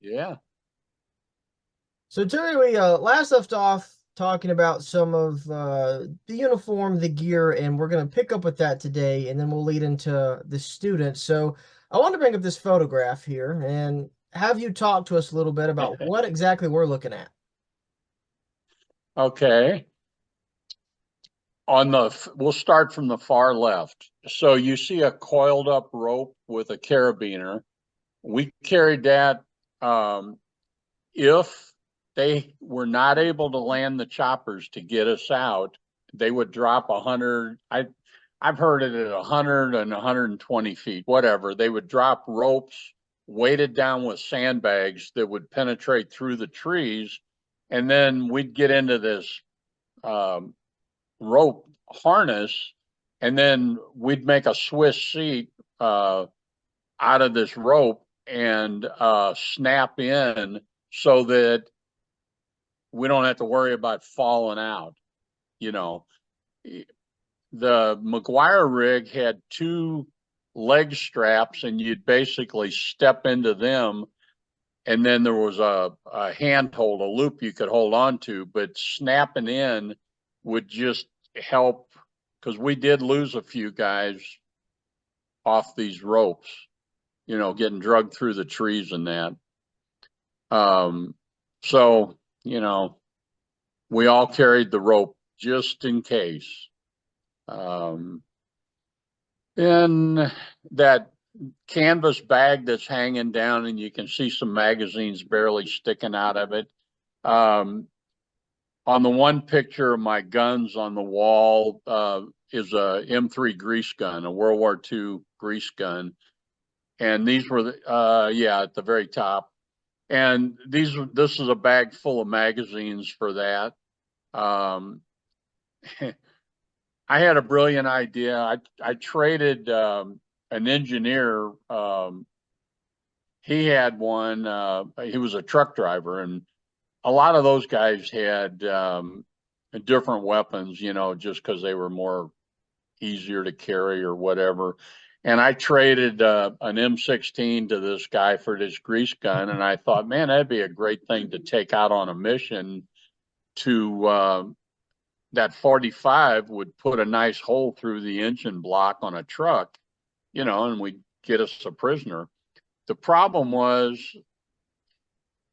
Yeah. So Terry, we last left off talking about some of the uniform, the gear, and we're going to pick up with that today, and then we'll lead into the students. So I want to bring up this photograph here and have you talk to us a little bit about what exactly we're looking at. Okay. We'll start from the far left. So you see a coiled up rope with a carabiner. We carried that. If they were not able to land the choppers to get us out, they would drop 100. I've heard it at 100 and 120 feet, whatever. They would drop ropes weighted down with sandbags that would penetrate through the trees, and then we'd get into this um, rope harness, and then we'd make a Swiss seat out of this rope and snap in so that we don't have to worry about falling out. You know, the McGuire rig had two leg straps, and you'd basically step into them, and then there was a handhold, a loop you could hold on to, but snapping in would just help because we did lose a few guys off these ropes, getting drugged through the trees and that. Um, so, we all carried the rope just in case. Um, in that canvas bag that's hanging down, and you can see some magazines barely sticking out of it. Um, on the one picture of my guns on the wall is a M3 grease gun, a World War II grease gun. And these were, yeah, at the very top. And this is a bag full of magazines for that. Um, I had a brilliant idea. I traded an engineer. He had one. He was a truck driver, and a lot of those guys had different weapons, just because they were more easier to carry or whatever. And I traded an M16 to this guy for this grease gun, and I thought, man, that'd be a great thing to take out on a mission. To That 45 would put a nice hole through the engine block on a truck, and we'd get us a prisoner. The problem was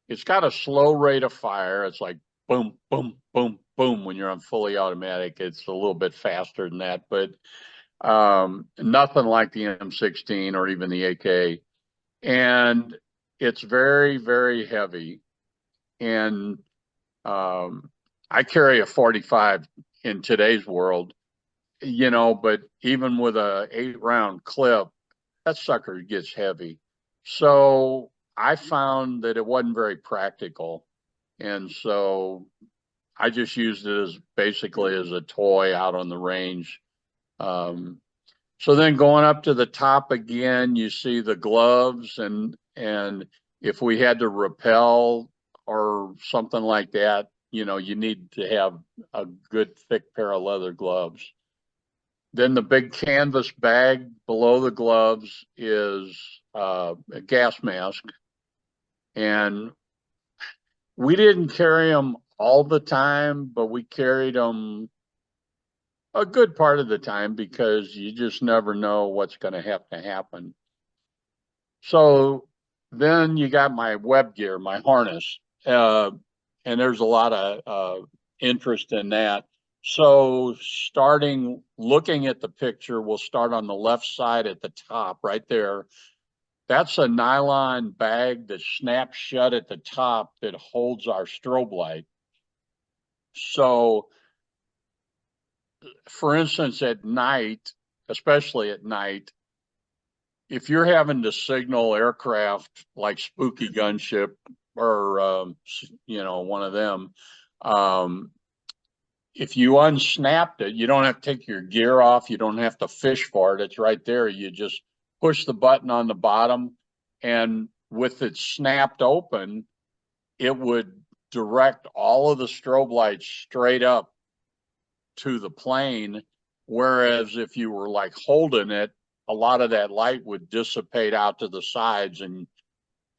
it's got a slow rate of fire. It's like boom, boom, boom, boom when you're on fully automatic. It's a little bit faster than that, but nothing like the M16 or even the AK. And it's very, very heavy. And I carry a 45 in today's world, but even with a 8-round clip, that sucker gets heavy. So I found that it wasn't very practical. And so I just used it as basically as a toy out on the range. Um, so then going up to the top again, you see the gloves, and if we had to rappel or something like that, you need to have a good thick pair of leather gloves. Then the big canvas bag below the gloves is a gas mask, and we didn't carry them all the time, but we carried them a good part of the time because you just never know what's going to have to happen. So then you got my web gear, my harness, and there's a lot of interest in that. So starting looking at the picture, we'll start on the left side at the top right there. That's a nylon bag that snaps shut at the top that holds our strobe light. So for instance, at night, especially at night, if you're having to signal aircraft like Spooky Gunship or one of them, um, if you unsnapped it, you don't have to take your gear off. You don't have to fish for it. It's right there. You just push the button on the bottom, and with it snapped open, it would direct all of the strobe lights straight up to the plane. Whereas if you were like holding it, a lot of that light would dissipate out to the sides, and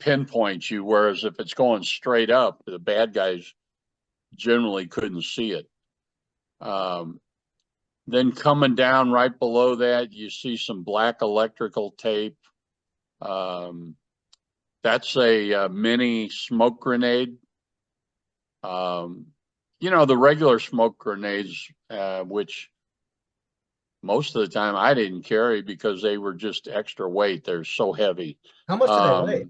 pinpoint you, whereas if it's going straight up, the bad guys generally couldn't see it. Then coming down right below that, you see some black electrical tape. That's a mini smoke grenade. The regular smoke grenades, which most of the time I didn't carry because they were just extra weight. They're so heavy. How much do they weigh?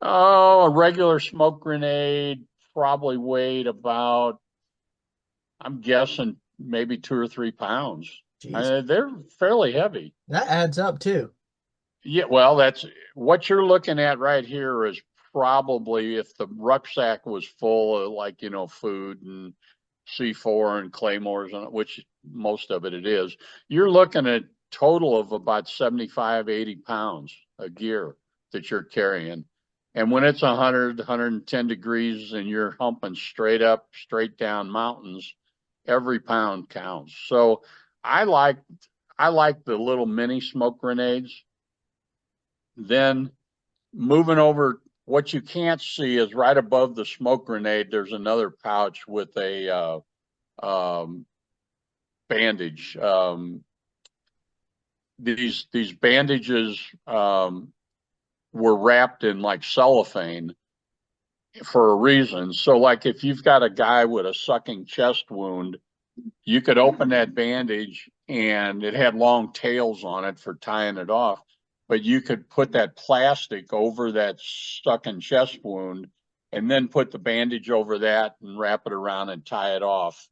Oh, a regular smoke grenade probably weighed about, I'm guessing, maybe 2 or 3 pounds. They're fairly heavy. That adds up too. Yeah, well, that's what you're looking at right here is probably if the rucksack was full of, like, food and C4 and claymores, which most of it is, you're looking at total of about 75, 80 pounds of gear that you're carrying. And when it's 100, 110 degrees and you're humping straight up, straight down mountains, every pound counts. So I like the little mini smoke grenades. Then moving over, what you can't see is right above the smoke grenade, there's another pouch with a bandage. These bandages were wrapped in like cellophane for a reason. So like if you've got a guy with a sucking chest wound, you could open that bandage and it had long tails on it for tying it off, but you could put that plastic over that sucking chest wound and then put the bandage over that and wrap it around and tie it off.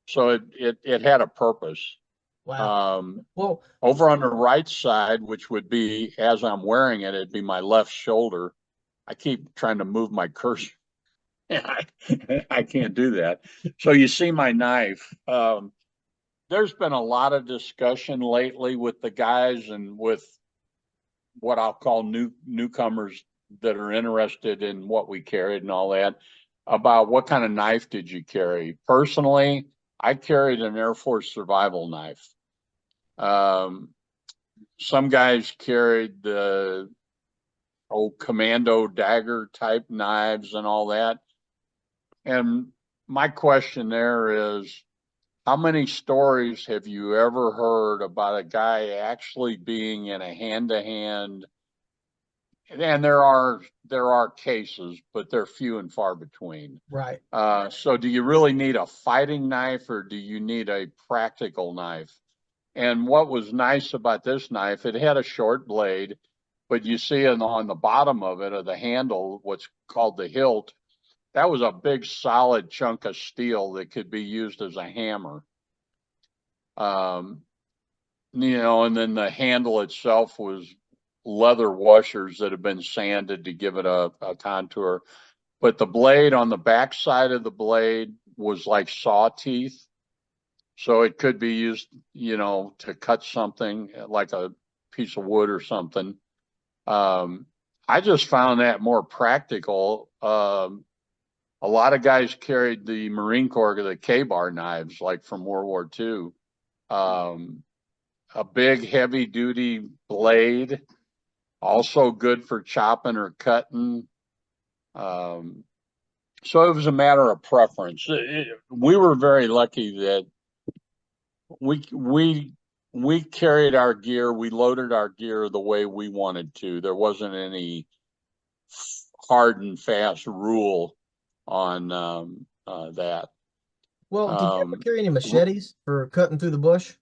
So it had a purpose. Wow. Well, over on the right side, which would be, as I'm wearing it, it'd be my left shoulder. I keep trying to move my cursor. I can't do that. So you see my knife. There's been a lot of discussion lately with the guys and with what I'll call newcomers that are interested in what we carried and all that, about what kind of knife did you carry. Personally, I carried an Air Force survival knife. Some guys carried the old commando dagger type knives and all that. And my question there is, how many stories have you ever heard about a guy actually being in a hand-to-hand? And there are cases, but they're few and far between. Right. So do you really need a fighting knife or do you need a practical knife? And what was nice about this knife, it had a short blade, but you see on the bottom of it, of the handle, what's called the hilt, that was a big solid chunk of steel that could be used as a hammer. And then the handle itself was leather washers that have been sanded to give it a contour. But the blade, on the back side of the blade, was like saw teeth. So it could be used, to cut something like a piece of wood or something. I just found that more practical. A lot of guys carried the Marine Corps, the K-bar knives, like from World War II. A big heavy duty blade, also good for chopping or cutting. So it was a matter of preference. We were very lucky that we carried our gear, we loaded our gear the way we wanted to. There wasn't any hard and fast rule on that. Well, did you ever carry any machetes for cutting through the bush?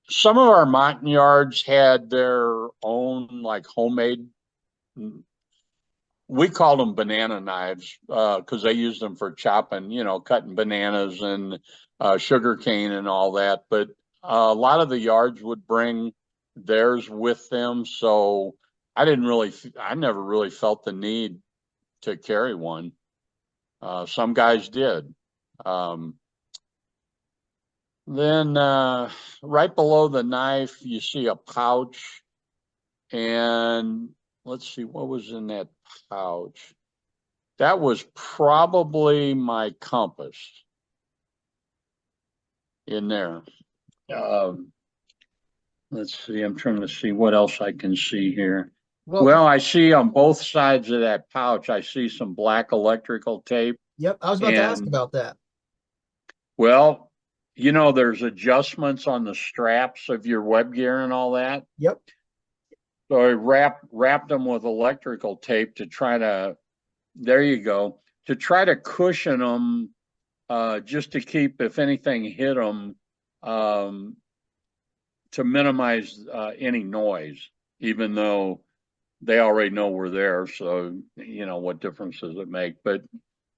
Some of our Montagnards had their own like homemade, we called them banana knives because they used them for chopping, cutting bananas and sugar cane and all that. But a lot of the yards would bring theirs with them. So I never really felt the need to carry one. Some guys did. Then right below the knife, you see a pouch. And let's see, what was in that pouch? That was probably my compass in there. Let's see, I'm trying to see what else I can see here. Well, Well, I see on both sides of that pouch, I see some black electrical tape. yep, I was about to ask And about that. well, there's adjustments on the straps of your web gear and all that. Yep. So I wrapped them with electrical tape to try to, there you go, to try to cushion them, just to keep, if anything hit them, um, to minimize any noise, even though they already know we're there. So, what difference does it make? But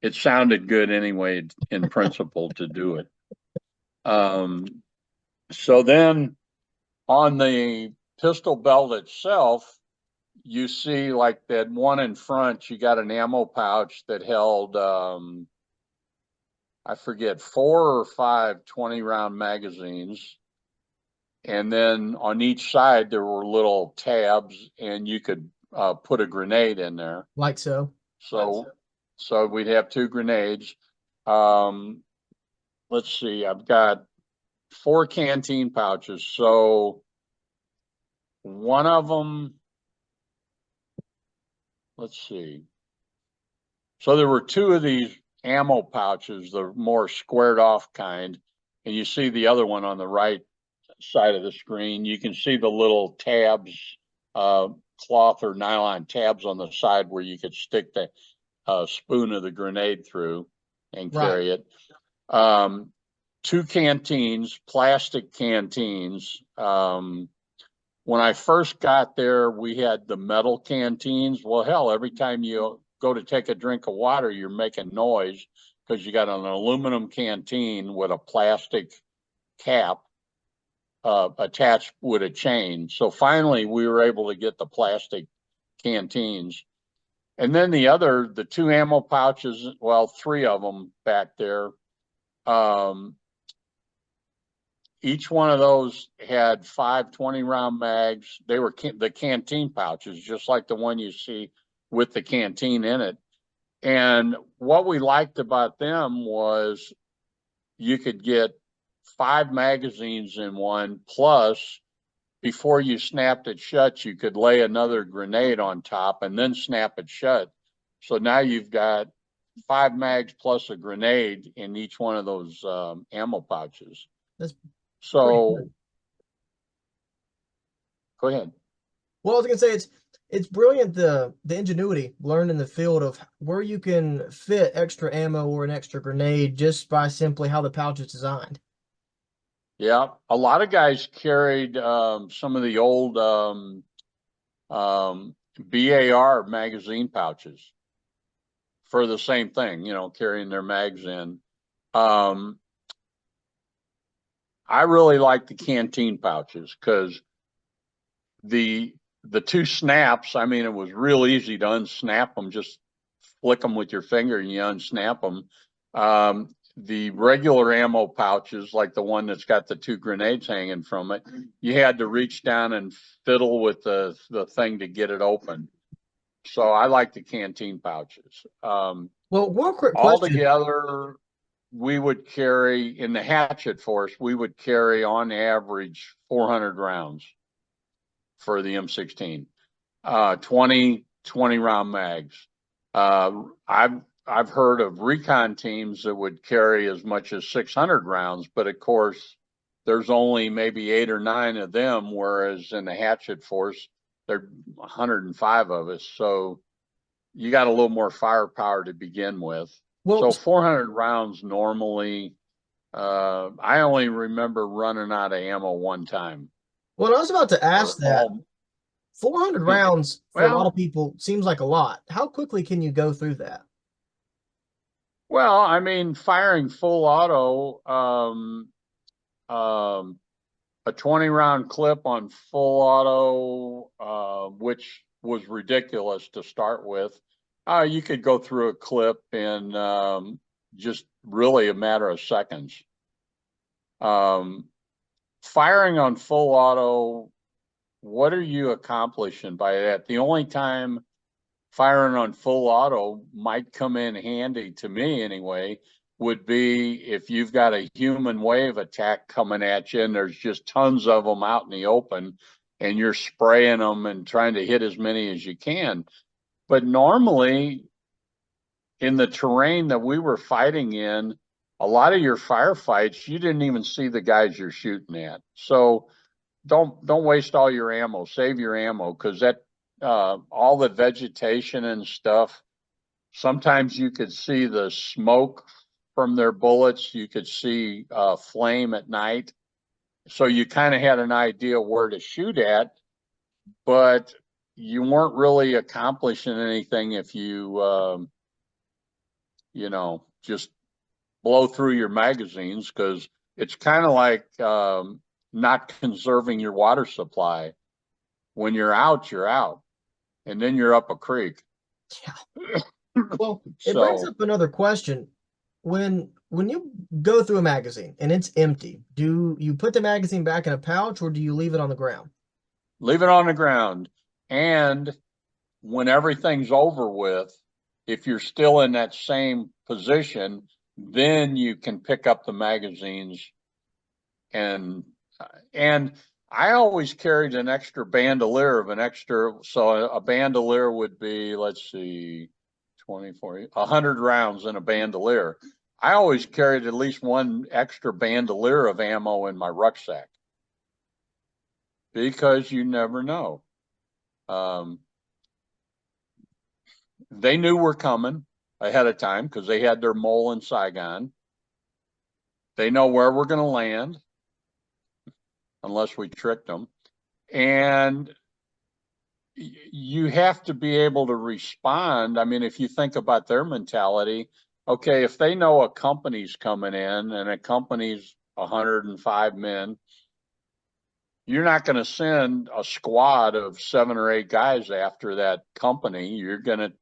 it sounded good anyway, in principle, to do it. So then on the pistol belt itself, you see like that one in front, you got an ammo pouch that held, I forget, 4 or 5 20-round magazines. And then on each side, there were little tabs, and you could put a grenade in there. Like so. So we'd have 2 grenades. Um, let's see, I've got 4 canteen pouches. So one of them, let's see. So there were 2 of these ammo pouches, the more squared off kind. And you see the other one on the right side of the screen. You can see the little tabs, cloth or nylon tabs on the side where you could stick the spoon of the grenade through and carry it. 2 canteens, plastic canteens. When I first got there, we had the metal canteens. Well, hell, every time you go to take a drink of water, you're making noise because you got an aluminum canteen with a plastic cap attached with a chain. So finally, we were able to get the plastic canteens. And then the 2 ammo pouches, well, 3 of them back there. Each one of those had 5 20-round mags. They were the canteen pouches, just like the one you see with the canteen in it. And what we liked about them was you could get 5 magazines in one, plus before you snapped it shut, you could lay another grenade on top and then snap it shut. So now you've got 5 mags plus a grenade in each one of those ammo pouches. That's So go ahead. Well, I was gonna say it's brilliant the ingenuity learned in the field of where you can fit extra ammo or an extra grenade just by simply how the pouch is designed. Yeah, a lot of guys carried some of the old BAR magazine pouches for the same thing, carrying their mags in. I really like the canteen pouches because the 2 snaps, I mean, it was real easy to unsnap them. Just flick them with your finger and you unsnap them. The regular ammo pouches, like the one that's got the 2 grenades hanging from it, you had to reach down and fiddle with the thing to get it open. So I like the canteen pouches. Well, one quick All question. together, we would carry, in the Hatchet force, we would carry on average 400 rounds for the M16, 20 round mags. I've heard of recon teams that would carry as much as 600 rounds, but of course there's only maybe 8 or 9 of them, whereas in the Hatchet force there are 105 of us. So you got a little more firepower to begin with. Well, so 400 rounds normally. I only remember running out of ammo one time. well, I was about to ask that. 400 rounds for a lot Well, of people seems like a lot. How quickly can you go through that? well, I mean, firing full auto, a 20-round clip on full auto, which was ridiculous to start with. You could go through a clip in just really a matter of seconds. Firing on full auto, what are you accomplishing by that? The only time firing on full auto might come in handy, to me anyway, would be if you've got a human wave attack coming at you and there's just tons of them out in the open. and you're spraying them and trying to hit as many as you can. But normally in the terrain that we were fighting in, a lot of your firefights, you didn't even see the guys you're shooting at. So don't waste all your ammo. Save your ammo, because that all the vegetation and stuff, sometimes you could see the smoke from their bullets. You could see flame at night. So you kind of had an idea where to shoot at, but you weren't really accomplishing anything if you, just blow through your magazines, because it's kind of like not conserving your water supply. When you're out, and then you're up a creek. Yeah. Well, it brings So up another question. When you go through a magazine and it's empty, do you put the magazine back in a pouch or do you leave it on the ground? leave it on the ground. And when everything's over with, if you're still in that same position, then you can pick up the magazines. And I always carried an extra bandolier of an extra. So a bandolier would be, let's see, 24, 100 rounds in a bandolier. I always carried at least one extra bandolier of ammo in my rucksack, because you never know. They knew we're coming ahead of time because they had their mole in Saigon. They know where we're going to land, unless we tricked them. And you have to be able to respond. I mean, if you think about their mentality, okay, if they know a company's coming in and a company's 105 men, you're not going to send a squad of 7 or 8 guys after that company. You're going to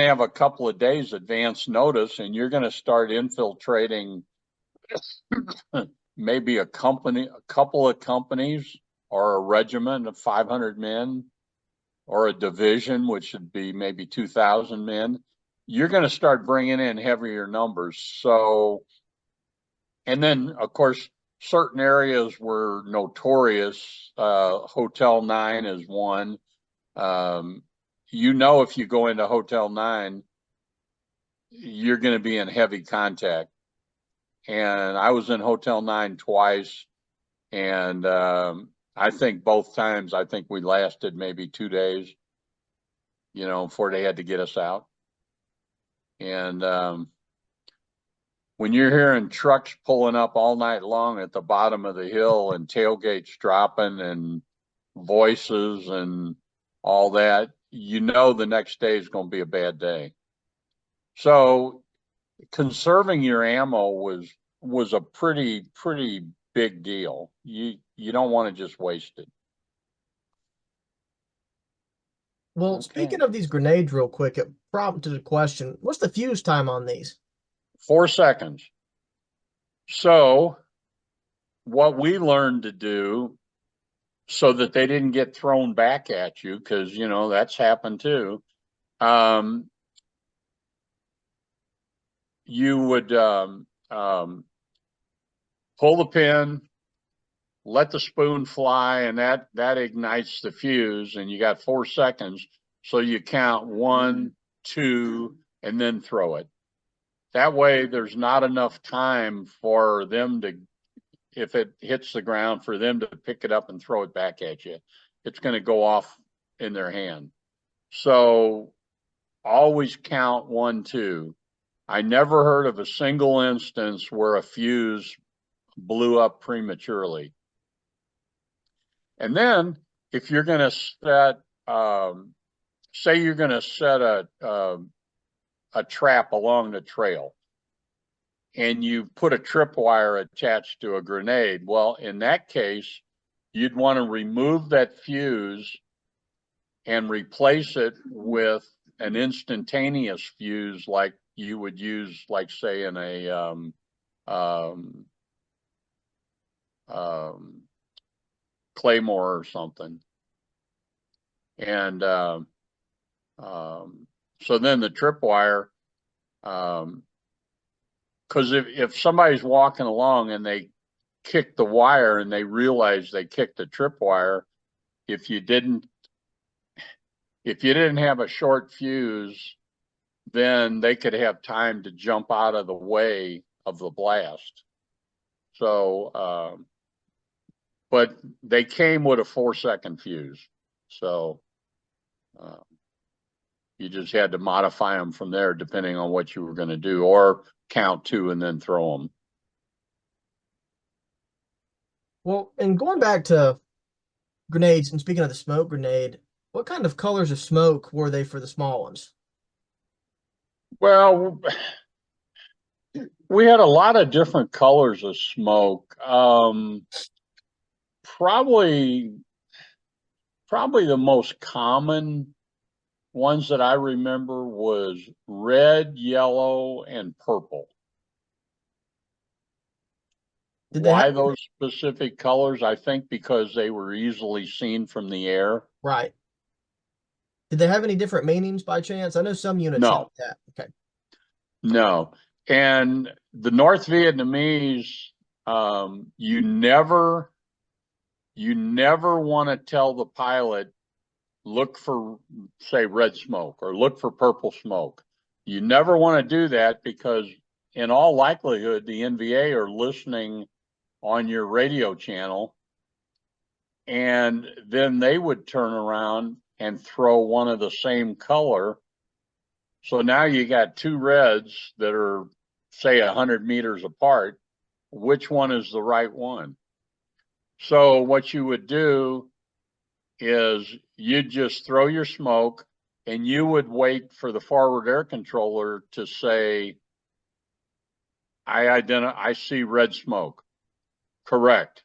have a couple of days advance notice, and you're going to start infiltrating maybe a couple of companies, or a regiment of 500 men, or a division, which would be maybe 2,000 men. You're going to start bringing in heavier numbers. So, and then of course, certain areas were notorious. Hotel 9 is one. If you go into Hotel 9, you're going to be in heavy contact. And I was in Hotel 9 twice. And I think both times, I think we lasted maybe 2 days, before they had to get us out. And when you're hearing trucks pulling up all night long at the bottom of the hill, and tailgates dropping and voices and all that, the next day is going to be a bad day. So conserving your ammo was a pretty big deal. You don't want to just waste it. Well, Okay. Speaking of these grenades real quick, it prompted a question. What's the fuse time on these? 4 seconds. So what we learned to do, so that they didn't get thrown back at you, because that's happened too. You would pull the pin, let the spoon fly, and that ignites the fuse, and you got 4 seconds. So you count 1, 2, and then throw it. That way there's not enough time for them to, if it hits the ground, for them to pick it up and throw it back at you. It's going to go off in their hand. So always count 1, 2. I never heard of a single instance where a fuse blew up prematurely. And then if you're going to set, say you're going to set a trap along the trail, and you put a tripwire attached to a grenade, well, in that case, you'd want to remove that fuse and replace it with an instantaneous fuse, like you would use, like say in a Claymore or something. And so then the tripwire, because if somebody's walking along and they kick the wire and they realize they kicked the tripwire, if you didn't have a short fuse, then they could have time to jump out of the way of the blast. So, but they came with a 4-second fuse. So you just had to modify them from there depending on what you were going to do, or count 2 and then throw them. Well, and going back to grenades, and speaking of the smoke grenade, what kind of colors of smoke were they for the small ones? Well, we had a lot of different colors of smoke. Probably the most common ones that I remember was red, yellow, and purple. Did they Why have those specific colors? I think because they were easily seen from the air. right? Did they have any different meanings by chance? I know some units have No, that. Okay. no. And the North Vietnamese, you never want to tell the pilot, look for, say, red smoke or look for purple smoke. You never want to do that because in all likelihood, the NVA are listening on your radio channel, and then they would turn around and throw one of the same color. So now you got 2 reds that are, say, 100 meters apart. Which one is the right one? So what you would do is you'd just throw your smoke and you would wait for the forward air controller to say, I see red smoke. Correct.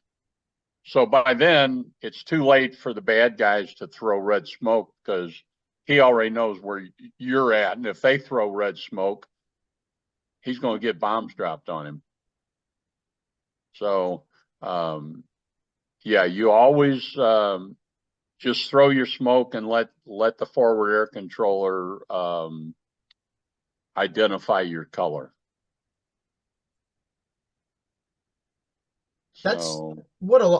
So by then it's too late for the bad guys to throw red smoke because he already knows where you're at. And if they throw red smoke, he's going to get bombs dropped on him. So, yeah, you always just throw your smoke and let the forward air controller identify your color. That's So,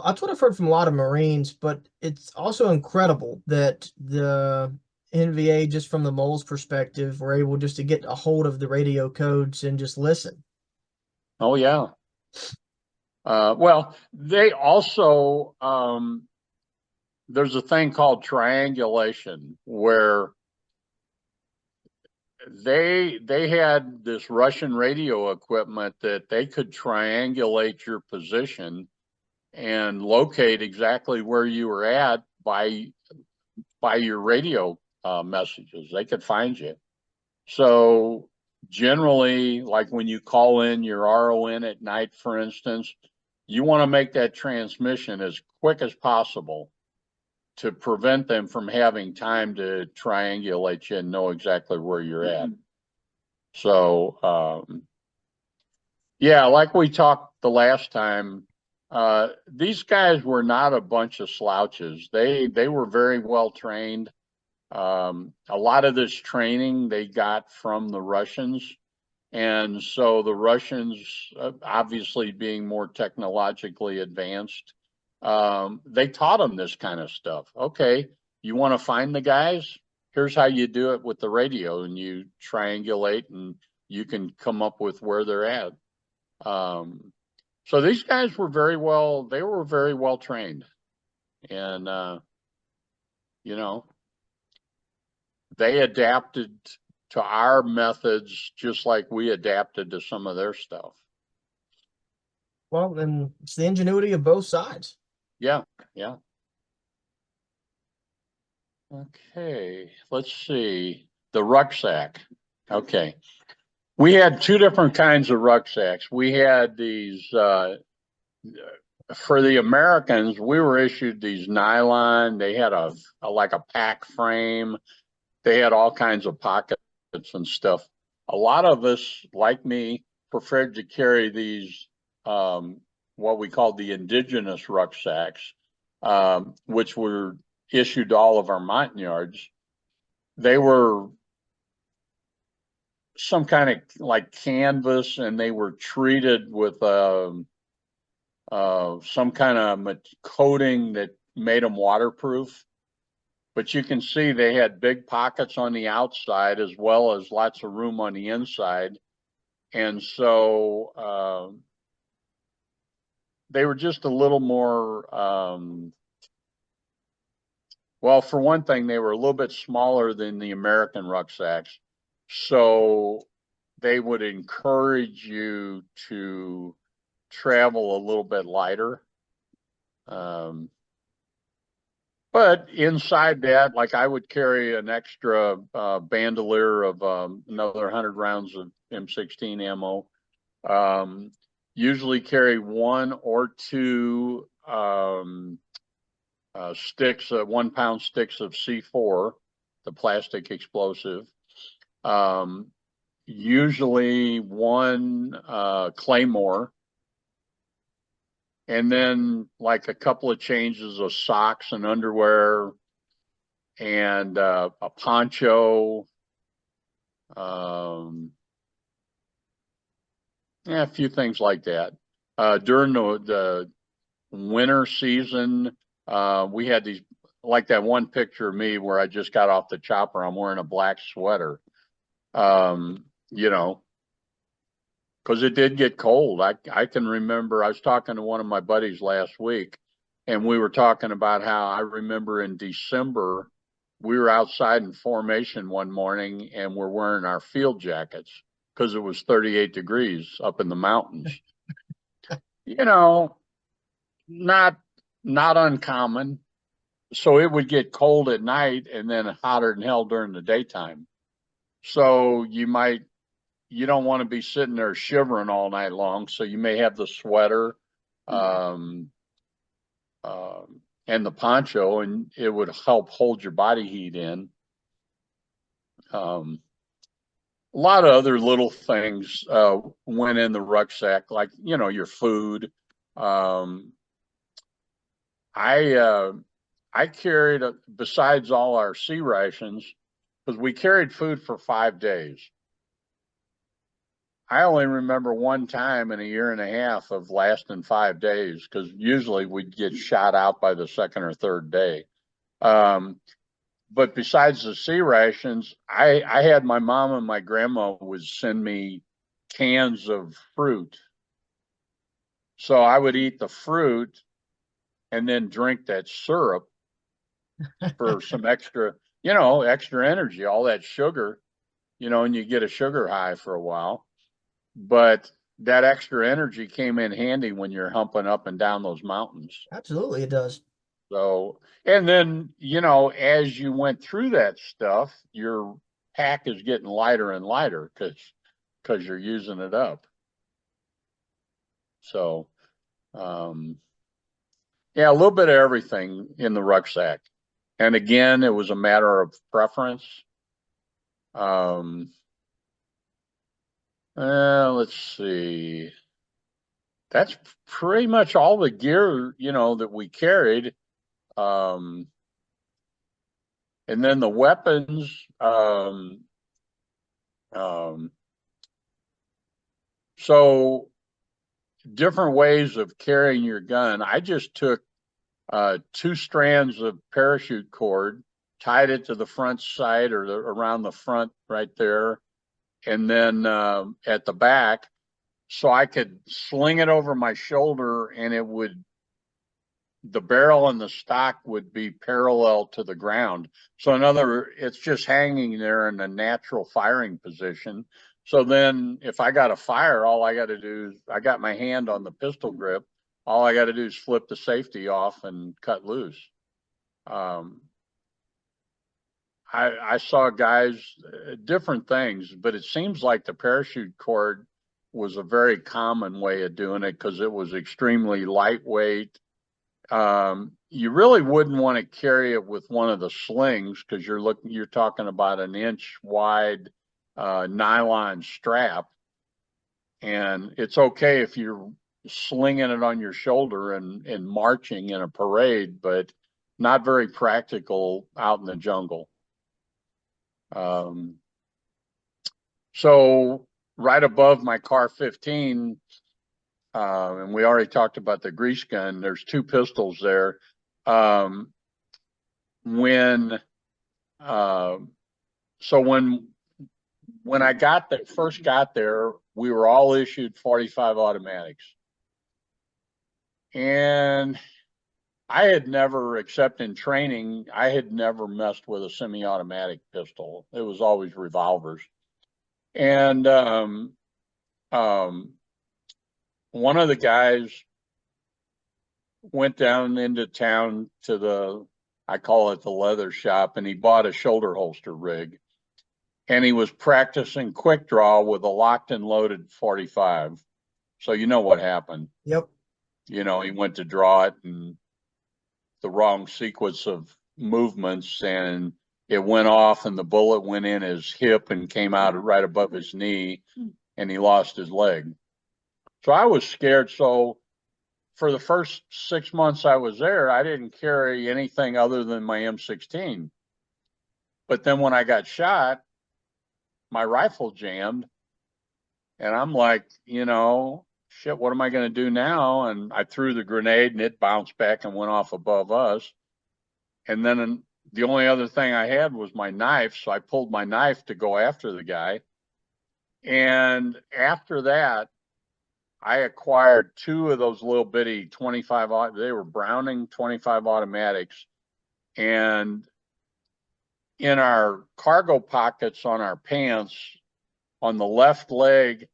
that's what I've heard from a lot of Marines, but it's also incredible that the NVA, just from the mole's perspective, were able just to get a hold of the radio codes and just listen. oh yeah. Well, they also there's a thing called triangulation where they had this Russian radio equipment that they could triangulate your position and locate exactly where you were at by your radio messages. They could find you. So generally, like when you call in your RON at night, for instance, you want to make that transmission as quick as possible to prevent them from having time to triangulate you and know exactly where you're at. So, yeah, like we talked the last time, these guys were not a bunch of slouches. They were very well trained. A lot of this training they got from the Russians. And so the Russians, obviously being more technologically advanced, they taught them this kind of stuff. Okay, you want to find the guys? Here's how you do it with the radio, and you triangulate and you can come up with where they're at. So these guys were very well trained. And, you know, they adapted to our methods just like we adapted to some of their stuff. Well, and it's the ingenuity of both sides. Yeah, yeah. Okay, let's see. The rucksack. Okay. We had 2 different kinds of rucksacks. We had these, for the Americans, we were issued these nylon. They had like a pack frame. They had all kinds of pockets and stuff. A lot of us, like me, preferred to carry these, what we called the indigenous rucksacks, which were issued to all of our Montagnards. They were some kind of like canvas, and they were treated with some kind of coating that made them waterproof. But you can see they had big pockets on the outside as well as lots of room on the inside. And so they were just a little more, well, for one thing, they were a little bit smaller than the American rucksacks. So they would encourage you to travel a little bit lighter. But inside that, like I would carry an extra bandolier of another 100 rounds of M16 ammo. Usually carry 1 or 2 sticks, 1 pound sticks of C4, the plastic explosive. Usually 1 claymore. And then like a couple of changes of socks and underwear and a poncho. A few things like that. During the winter season, we had these, like that one picture of me where I just got off the chopper. I'm wearing a black sweater, you know, because it did get cold. I can remember I was talking to one of my buddies last week, and we were talking about how I remember in December, we were outside in formation one morning and we're wearing our field jackets because it was 38 degrees up in the mountains. You know, not uncommon. So it would get cold at night and then hotter than hell during the daytime. So you don't want to be sitting there shivering all night long. So you may have the sweater and the poncho, and it would help hold your body heat in. A lot of other little things went in the rucksack, like, you know, your food. I carried, besides all our C rations, because we carried food for 5 days. I only remember one time in a year and a half of lasting 5 days, because usually we'd get shot out by the second or third day. But besides the C rations, I had my mom and my grandma would send me cans of fruit. So I would eat the fruit and then drink that syrup for some extra, extra energy, all that sugar, and you get a sugar high for a while. But that extra energy came in handy when you're humping up and down those mountains. Absolutely, it does. So, and then, as you went through that stuff, your pack is getting lighter and lighter because you're using it up. So, yeah, a little bit of everything in the rucksack. And again, it was a matter of preference. Let's see. That's pretty much all the gear, that we carried. And then the weapons. So different ways of carrying your gun. I just took 2 strands of parachute cord, tied it to the front side or around the front right there, and then at the back, so I could sling it over my shoulder, and the barrel and the stock would be parallel to the ground. So it's just hanging there in a natural firing position. So then if I got a fire, all I got to do is, I got my hand on the pistol grip. All I got to do is flip the safety off and cut loose. I saw guys, different things, but it seems like the parachute cord was a very common way of doing it because it was extremely lightweight. You really wouldn't want to carry it with one of the slings because you're talking about an inch wide nylon strap, and it's okay if you're slinging it on your shoulder and marching in a parade, but not very practical out in the jungle. So right above my Car 15, and we already talked about the grease gun, there's 2 pistols there. um, when uh, so when I first got there, we were all issued 45 automatics, and I had never, except in training, I had never messed with a semi-automatic pistol. It was always revolvers. And one of the guys went down into town to I call it the leather shop, and he bought a shoulder holster rig. And he was practicing quick draw with a locked and loaded 45. So you know what happened. Yep. You know, he went to draw it and the wrong sequence of movements, and it went off and the bullet went in his hip and came out right above his knee, and he lost his leg. So I was scared. So for the first 6 months I was there, I didn't carry anything other than my M16. But then when I got shot, my rifle jammed, and I'm like, shit, what am I going to do now? And I threw the grenade and it bounced back and went off above us. And then the only other thing I had was my knife. So I pulled my knife to go after the guy. And after that, I acquired two of those little bitty 25, they were Browning 25 automatics. And in our cargo pockets on our pants, on the left leg,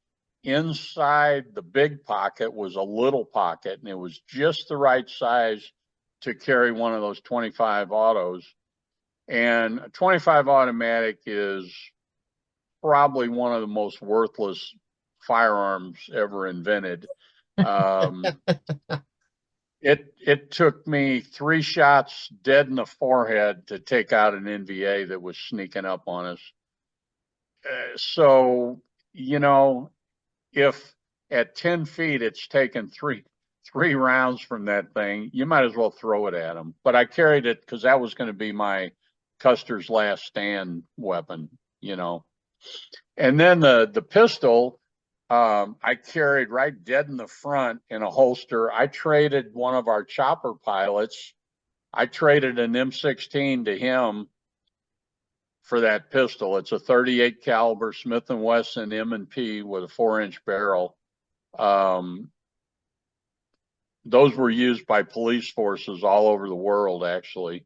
inside the big pocket was a little pocket, and it was just the right size to carry one of those 25 autos. And a 25 automatic is probably one of the most worthless firearms ever invented. It took me 3 shots dead in the forehead to take out an NVA that was sneaking up on us. So, if at 10 feet it's taken three rounds from that thing, you might as well throw it at them. But I carried it because that was going to be my Custer's last stand weapon, And then the pistol, I carried right dead in the front in a holster. I traded one of our chopper pilots. I traded an M16 to him for that pistol. It's a 38 caliber Smith & Wesson M&P with a 4-inch barrel. Those were used by police forces all over the world, actually.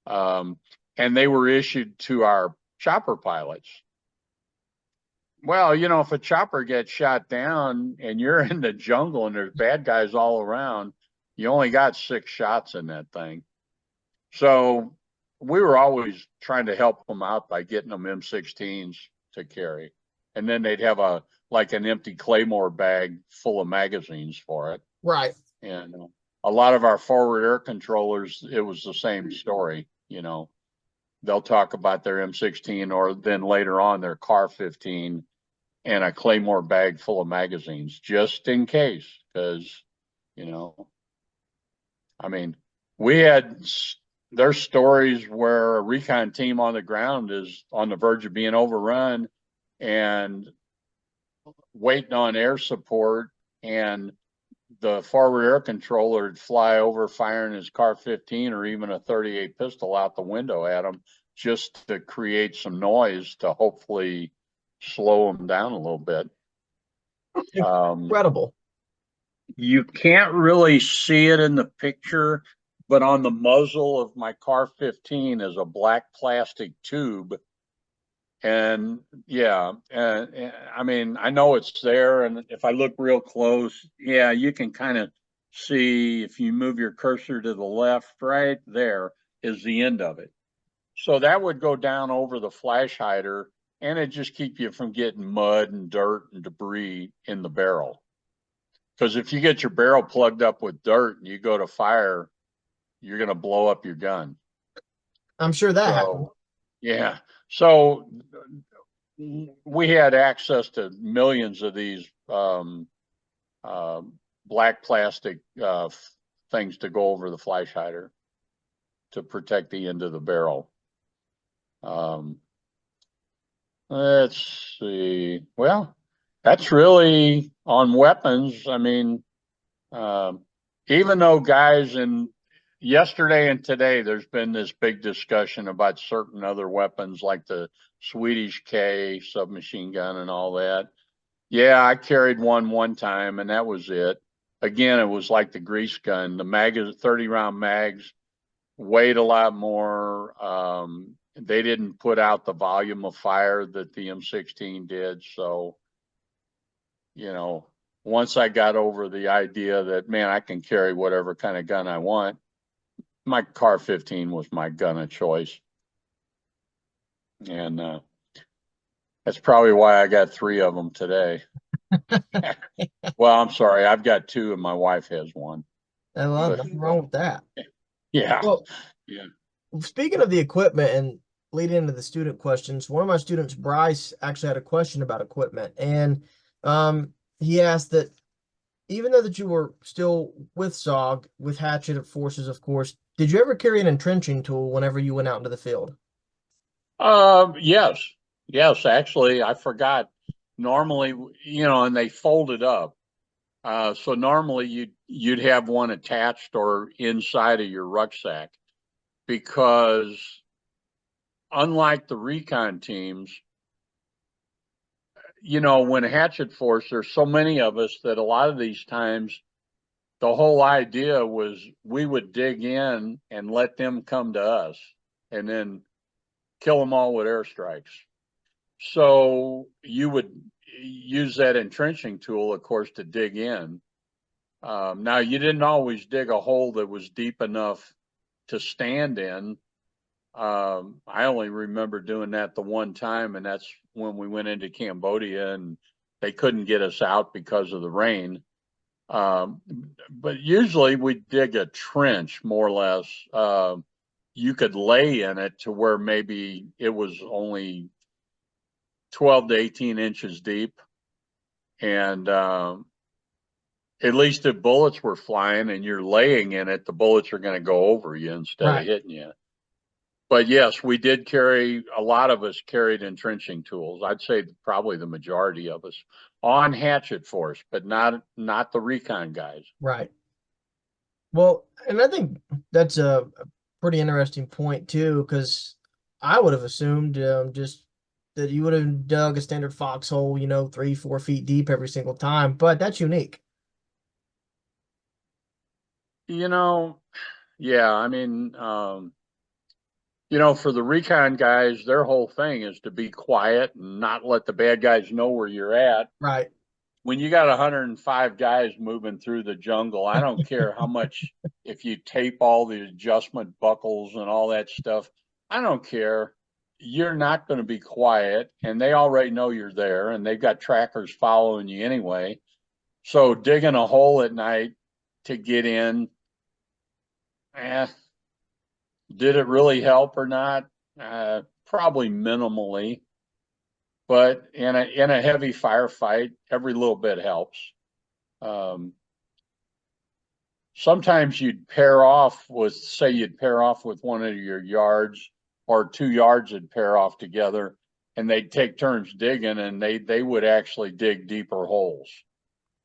And they were issued to our chopper pilots. Well, if a chopper gets shot down and you're in the jungle and there's bad guys all around, you only got 6 shots in that thing. So we were always trying to help them out by getting them M16s to carry. And then they'd have an empty Claymore bag full of magazines for it. Right. And a lot of our forward air controllers, it was the same story. They'll talk about their M16 or then later on their Car 15 and a Claymore bag full of magazines just in case. Because, there's stories where a recon team on the ground is on the verge of being overrun and waiting on air support, and the forward air controller would fly over firing his Car 15 or even a 38 pistol out the window at them just to create some noise to hopefully slow them down a little bit. Incredible. You can't really see it in the picture, but on the muzzle of my Car 15 is a black plastic tube. And yeah, I know it's there. And if I look real close, yeah, you can kind of see if you move your cursor to the left, right there is the end of it. So that would go down over the flash hider, and it just keep you from getting mud and dirt and debris in the barrel. Because if you get your barrel plugged up with dirt and you go to fire, you're going to blow up your gun. I'm sure that happened. Yeah. So we had access to millions of these black plastic things to go over the flash hider to protect the end of the barrel. Let's see. Well, that's really on weapons. Even though guys yesterday and today, there's been this big discussion about certain other weapons like the Swedish K submachine gun and all that. Yeah, I carried one time and that was it. Again, it was like the grease gun. The mag is 30 round mags, weighed a lot more. They didn't put out the volume of fire that the M16 did. So, you know, once I got over the idea that, man, I can carry whatever kind of gun I want, my Car 15 was my gun of choice. And that's probably why I got 3 of them today. Well, I'm sorry, I've got 2 and my wife has 1. Well, But nothing wrong with that. yeah, Well, yeah. speaking of the equipment and leading into the student questions, one of my students, Bryce, actually had a question about equipment, and he asked that even though that you were still with SOG, with Hatchet Forces, of course, did you ever carry an entrenching tool whenever you went out into the field? Yes, yes. Actually, I forgot. Normally, and they folded up. So normally you'd have one attached or inside of your rucksack because unlike the recon teams, when Hatchet Force, there's so many of us that a lot of these times the whole idea was we would dig in and let them come to us and then kill them all with airstrikes. So you would use that entrenching tool, of course, to dig in. Now, you didn't always dig a hole that was deep enough to stand in. I only remember doing that the one time, and that's when we went into Cambodia and they couldn't get us out because of the rain. But usually we dig a trench, more or less. You could lay in it to where maybe it was only 12 to 18 inches deep. And at least if bullets were flying and you're laying in it, the bullets are going to go over you instead of Right. hitting you. But yes, we did carry, a lot of us carried entrenching tools. I'd say probably the majority of us on Hatchet Force, but not the recon guys. Right. Well, and I think that's a pretty interesting point too, because I would have assumed just that you would have dug a standard foxhole, 3, 4 feet deep every single time, but that's unique. You know, yeah, I mean, for the recon guys, their whole thing is to be quiet and not let the bad guys know where you're at. Right. When you got 105 guys moving through the jungle, I don't care how much, if you tape all the adjustment buckles and all that stuff, I don't care. You're not going to be quiet, and they already know you're there, and they've got trackers following you anyway. So digging a hole at night to get in, eh, did it really help or not? Probably minimally, but in a heavy firefight, every little bit helps. Um, Sometimes you'd pair off with, say, you'd pair off with one of your yards, or 2 yards would pair off together, and they'd take turns digging, and they would actually dig deeper holes.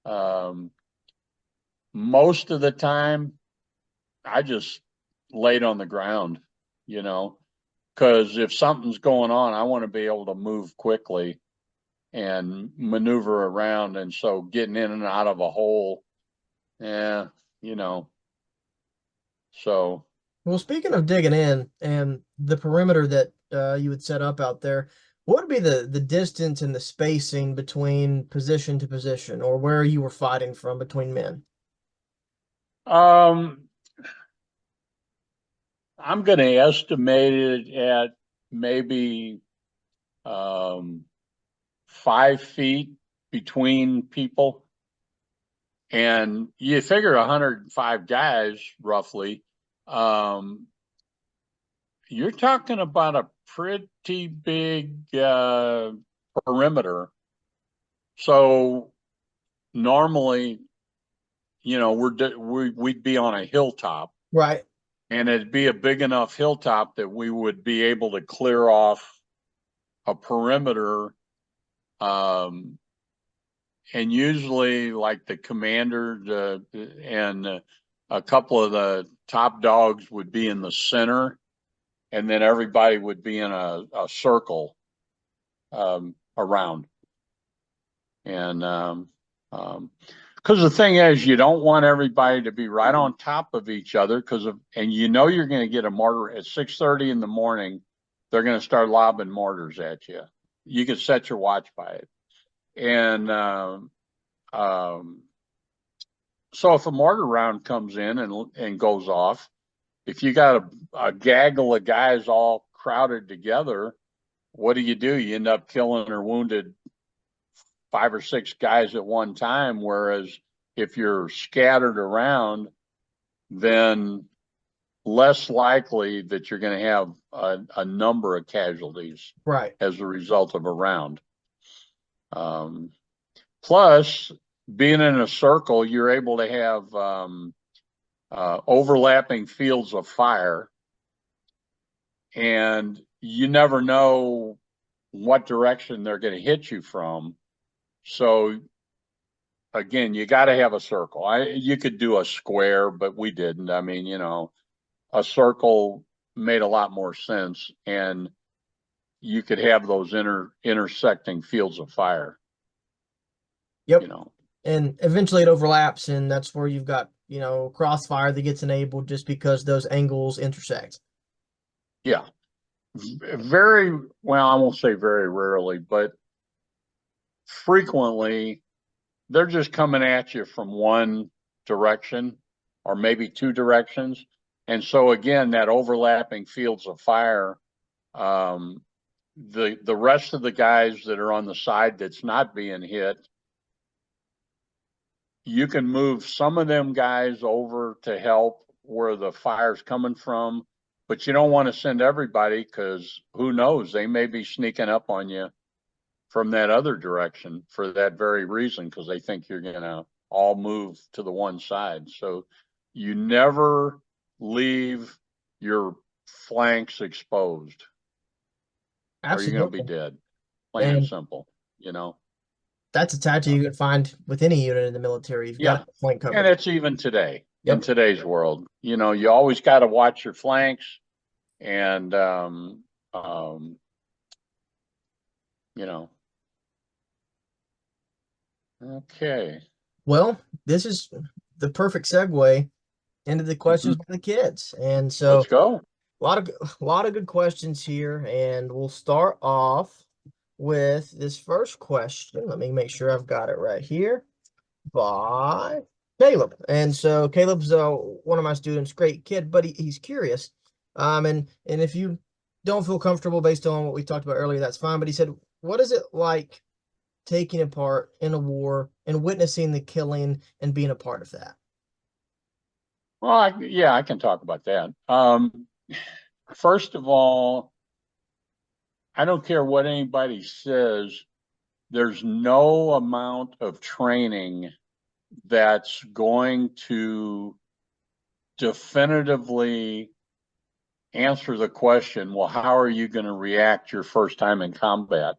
Um, Most of the time, I just laid on the ground, you know, because if something's going on, I want to be able to move quickly and maneuver around. And so getting in and out of a hole, yeah, you know, so. Well, speaking of digging in and the perimeter that you would set up out there, what would be the distance and the spacing between position to position, or where you were fighting from between men? um, I'm going to estimate it at maybe 5 feet between people. And you figure 105 guys roughly. Um, you're talking about a pretty big perimeter. So normally, we'd be on a hilltop, Right. and it'd be a big enough hilltop that we would be able to clear off a perimeter. Um, and usually, like the commander and a couple of the top dogs would be in the center, and then everybody would be in a circle around. And because the thing is, you don't want everybody to be right on top of each other, and you know you're going to get a mortar at 6:30 in the morning. They're going to start lobbing mortars at you. You can set your watch by it. And so if a mortar round comes in and goes off, if you got a gaggle of guys all crowded together, what do? You end up killing or wounded 5 or 6 guys at one time. Whereas if you're scattered around, then less likely that you're going to have a number of casualties Right. as a result of a round. Plus, being in a circle, you're able to have overlapping fields of fire, and you never know what direction they're going to hit you from. So again, you got to have a circle. You could do a square, but we didn't. I mean, a circle made a lot more sense, and you could have those intersecting fields of fire. Yep. And eventually it overlaps, and that's where you've got, crossfire that gets enabled just because those angles intersect. Yeah. Very well, I won't say very rarely, but frequently they're just coming at you from one direction or maybe 2 directions. And so again, that overlapping fields of fire, the rest of the guys that are on the side that's not being hit, you can move some of them guys over to help where the fire's coming from, but you don't want to send everybody, because who knows, they may be sneaking up on you from that other direction for that very reason, because they think you're going to all move to the one side. So you never leave your flanks exposed. Absolutely. Or you're going to be dead. Plain and simple, That's a tactic you can find with any unit in the military. You've got flank coverage. And it's even today, in today's world. You always got to watch your flanks, and okay. Well, this is the perfect segue into the questions by the kids. And so let's go. A lot of good questions here, and we'll start off with this first question. Let me make sure I've got it right here, by Caleb. And so Caleb's one of my students, great kid, but he's curious. And if you don't feel comfortable based on what we talked about earlier, that's fine. But he said, what is it like taking a part in a war and witnessing the killing and being a part of that? Well, I can talk about that. First of all, I don't care what anybody says, there's no amount of training that's going to definitively answer the question, well, how are you going to react your first time in combat?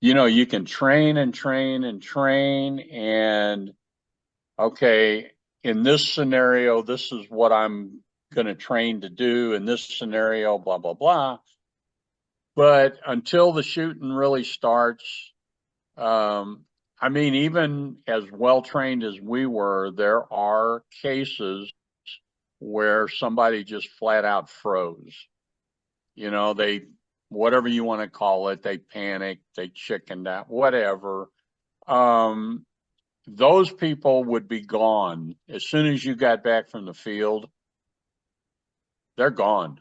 You can train and train and train, and okay, in this scenario, this is what I'm going to train to do. In this scenario, blah, blah, blah. But until the shooting really starts, I mean, even as well trained as we were, there are cases where somebody just flat out froze. They, whatever you want to call it, they panicked, they chickened out, whatever. Those people would be gone as soon as you got back from the field. They're gone,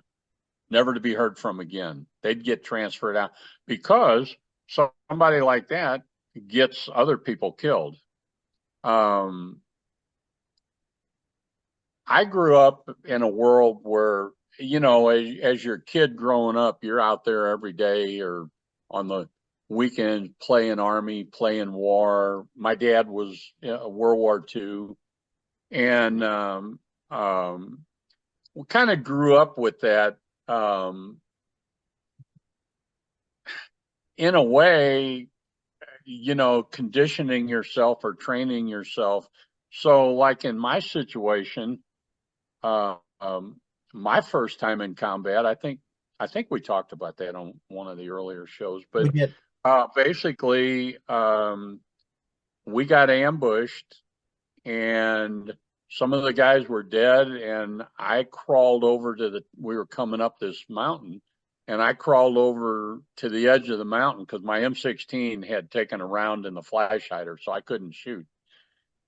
never to be heard from again. They'd get transferred out, because somebody like that gets other people killed. I grew up in a world where, as your kid growing up, you're out there every day or on the weekend playing Army, playing war. My dad was World War II, and we kind of grew up with that. In a way, conditioning yourself or training yourself. So like in my situation, my first time in combat, I think we talked about that on one of the earlier shows, We but did. basically, we got ambushed and some of the guys were dead, and I crawled over we were coming up this mountain, and I crawled over to the edge of the mountain because my M16 had taken a round in the flash hider, so I couldn't shoot.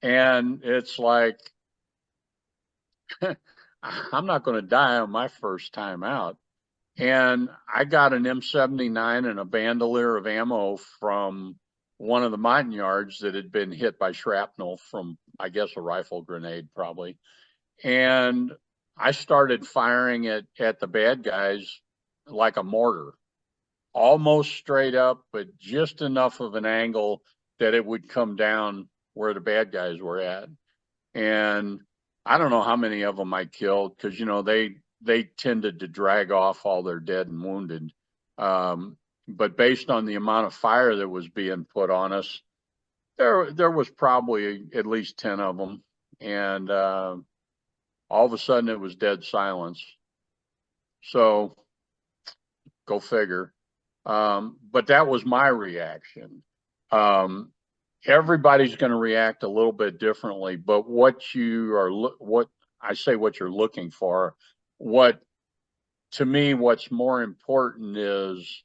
And it's like, I'm not going to die on my first time out. And I got an M79 and a bandolier of ammo from one of the Montagnards that had been hit by shrapnel from, I guess, a rifle grenade probably. And I started firing it at the bad guys like a mortar, almost straight up, but just enough of an angle that it would come down where the bad guys were at. And I don't know how many of them I killed because, you know, they tended to drag off all their dead and wounded. But based on the amount of fire that was being put on us, there was probably at least 10 of them. And all of a sudden it was dead silence. So go figure. But that was my reaction. Everybody's going to react a little bit differently, but what you're looking for, to me, what's more important is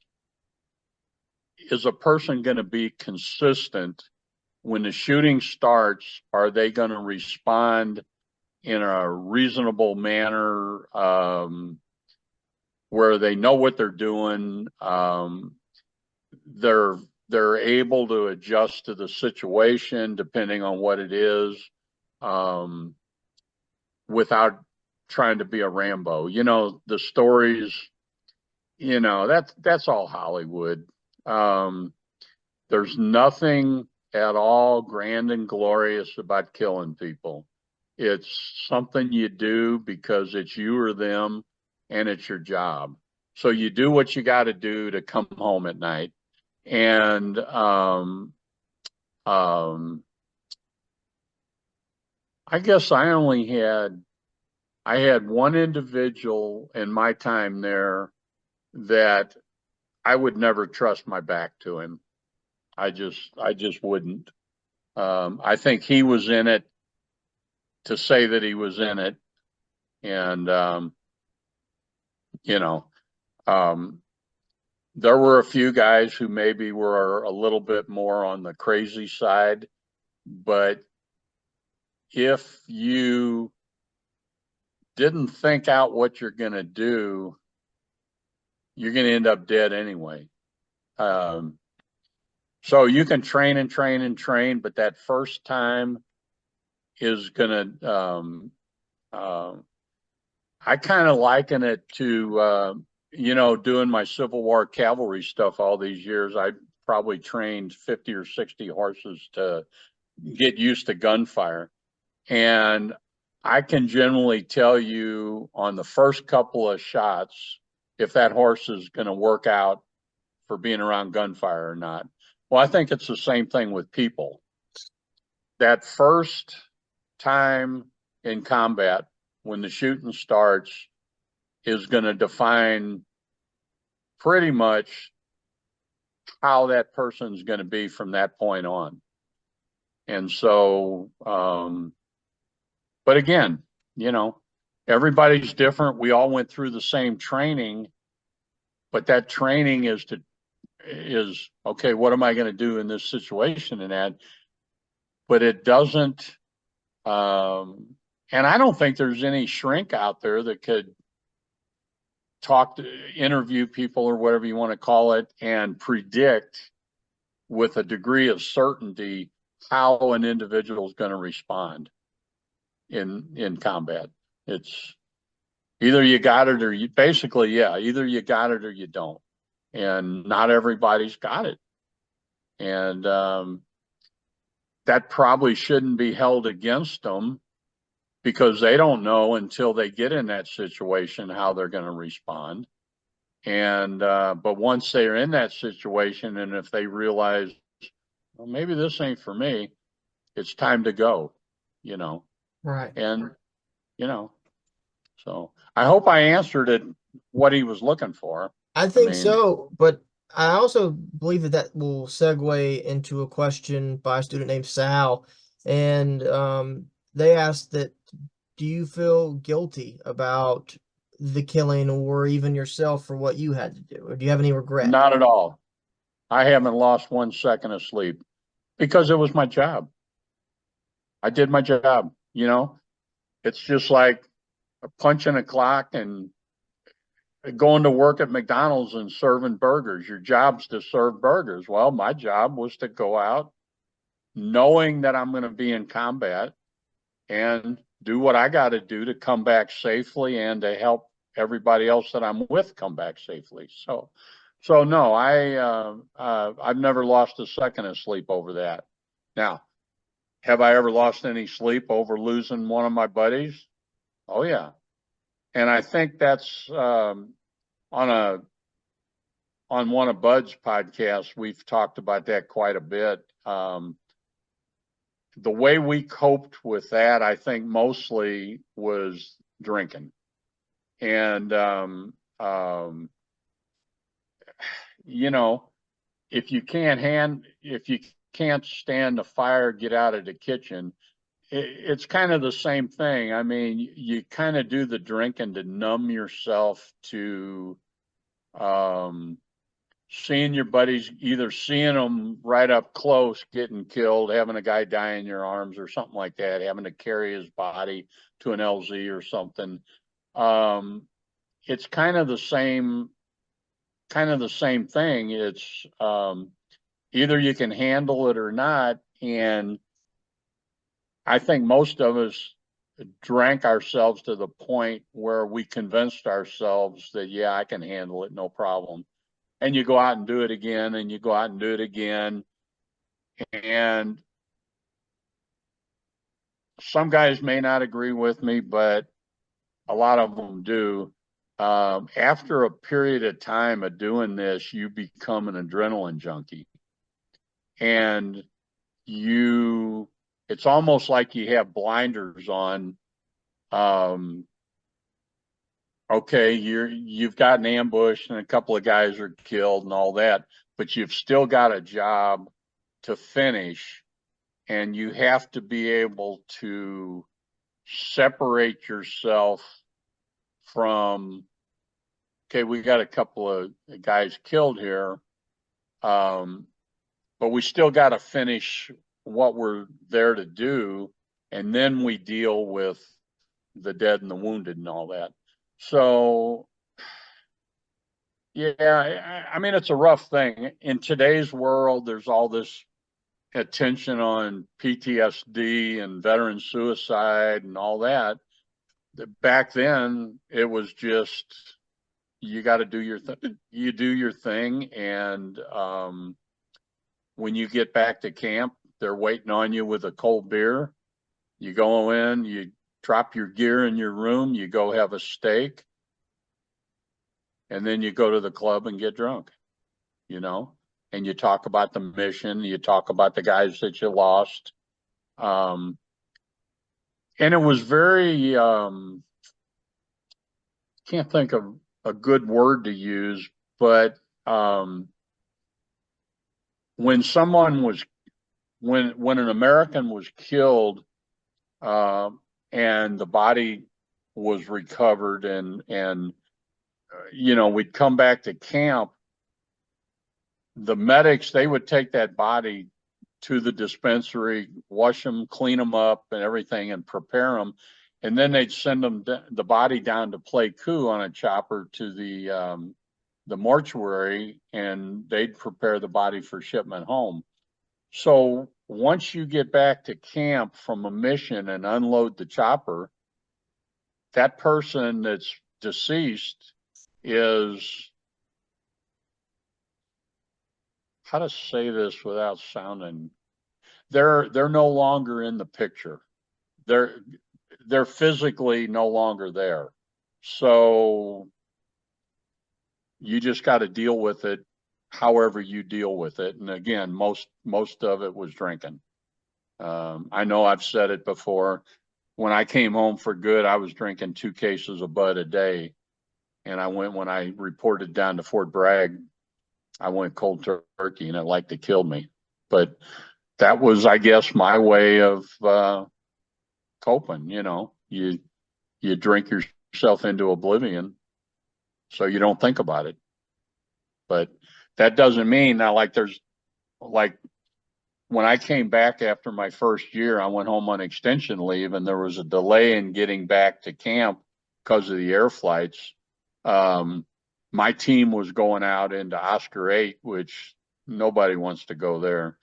a person going to be consistent when the shooting starts? Are they going to respond in a reasonable manner, where they know what they're doing? They're able to adjust to the situation depending on what it is, without trying to be a Rambo. You know, the stories, you know, that's all Hollywood. There's nothing at all grand and glorious about killing people. It's something you do because it's you or them and it's your job. So you do what you got to do to come home at night. And I guess I had one individual in my time there that I would never trust my back to him. I just wouldn't. I think he was in it to say that he was in it. And, you know, there were a few guys who maybe were a little bit more on the crazy side, but if you didn't think out what you're going to do, you're going to end up dead anyway. So you can train and train and train, but that first time is going to, I kind of liken it to, you know, doing my Civil War cavalry stuff all these years. I probably trained 50 or 60 horses to get used to gunfire. And I can generally tell you on the first couple of shots if that horse is going to work out for being around gunfire or not. Well, I think it's the same thing with people. That first time in combat, when the shooting starts, is going to define pretty much how that person's going to be from that point on. And so, but again, you know, everybody's different. We all went through the same training, but that training is okay, what am I going to do in this situation and that? But it doesn't, and I don't think there's any shrink out there that could interview people or whatever you want to call it and predict with a degree of certainty how an individual is going to respond in combat. It's either you got it or you basically, yeah, either you got it or you don't. And not everybody's got it. And that probably shouldn't be held against them because they don't know until they get in that situation how they're going to respond. And but once they're in that situation, and if they realize, well, maybe this ain't for me, it's time to go, you know. Right. And, you know, So I hope I answered it what he was looking for. I I think mean, so, but I also believe that that will segue into a question by a student named Sal, and they asked that, do you feel guilty about the killing or even yourself for what you had to do, or do you have any regret? not at all. I haven't lost 1 second of sleep because it was my job. I did my job, you know. It's just like punching a clock and going to work at McDonald's and serving burgers. Your job's to serve burgers. Well, my job was to go out knowing that I'm going to be in combat and do what I got to do to come back safely and to help everybody else that I'm with come back safely. So no, I've never lost a second of sleep over that. Now, have I ever lost any sleep over losing one of my buddies? Oh yeah, and I think that's on a on one of Bud's podcasts. We've talked about that quite a bit. The way we coped with that, I think, mostly was drinking. And you know, if you can't stand the fire, get out of the kitchen. It's kind of the same thing. I mean, you kind of do the drinking to numb yourself to um, seeing your buddies, either seeing them right up close getting killed, having a guy die in your arms or something like that, having to carry his body to an LZ or something. Um, it's kind of the same thing. It's either you can handle it or not. And I think most of us drank ourselves to the point where we convinced ourselves that, yeah, I can handle it, no problem. And you go out and do it again, and you go out and do it again. And some guys may not agree with me, but a lot of them do. After a period of time of doing this, you become an adrenaline junkie. And you, it's almost like you have blinders on. Um, okay, you've gotten ambushed and a couple of guys are killed and all that, but you've still got a job to finish, and you have to be able to separate yourself from, okay, we got a couple of guys killed here, um, but we still got to finish what we're there to do, and then we deal with the dead and the wounded and all that. So yeah, I mean, it's a rough thing. In today's world, there's all this attention on PTSD and veteran suicide and all that. Back then, it was just you got to do your thing. You do your thing, and when you get back to camp, they're waiting on you with a cold beer. You go in, you drop your gear in your room, you go have a steak, and then you go to the club and get drunk, you know, and you talk about the mission, you talk about the guys that you lost. Um, and it was very, can't think of a good word to use, but when someone was, when an American was killed, and the body was recovered and you know, we'd come back to camp, the medics, they would take that body to the dispensary, wash them, clean them up and everything and prepare them. And then they'd send them the body down to Play Coup on a chopper to the mortuary, and they'd prepare the body for shipment home. So once you get back to camp from a mission and unload the chopper, that person that's deceased is, how to say this without sounding, they're no longer in the picture. They're they're physically no longer there. So you just got to deal with it however you deal with it. And again, most of it was drinking. I know I've said it before. when I came home for good, I was drinking 2 cases of Bud a day. And when I reported down to Fort Bragg, I went cold turkey, and it like to kill me. But that was, I guess, my way of coping. You drink yourself into oblivion, so you don't think about it. But that doesn't mean now, like when I came back after my first year, I went home on extension leave, and there was a delay in getting back to camp because of the air flights. My team was going out into Oscar 8, which nobody wants to go there.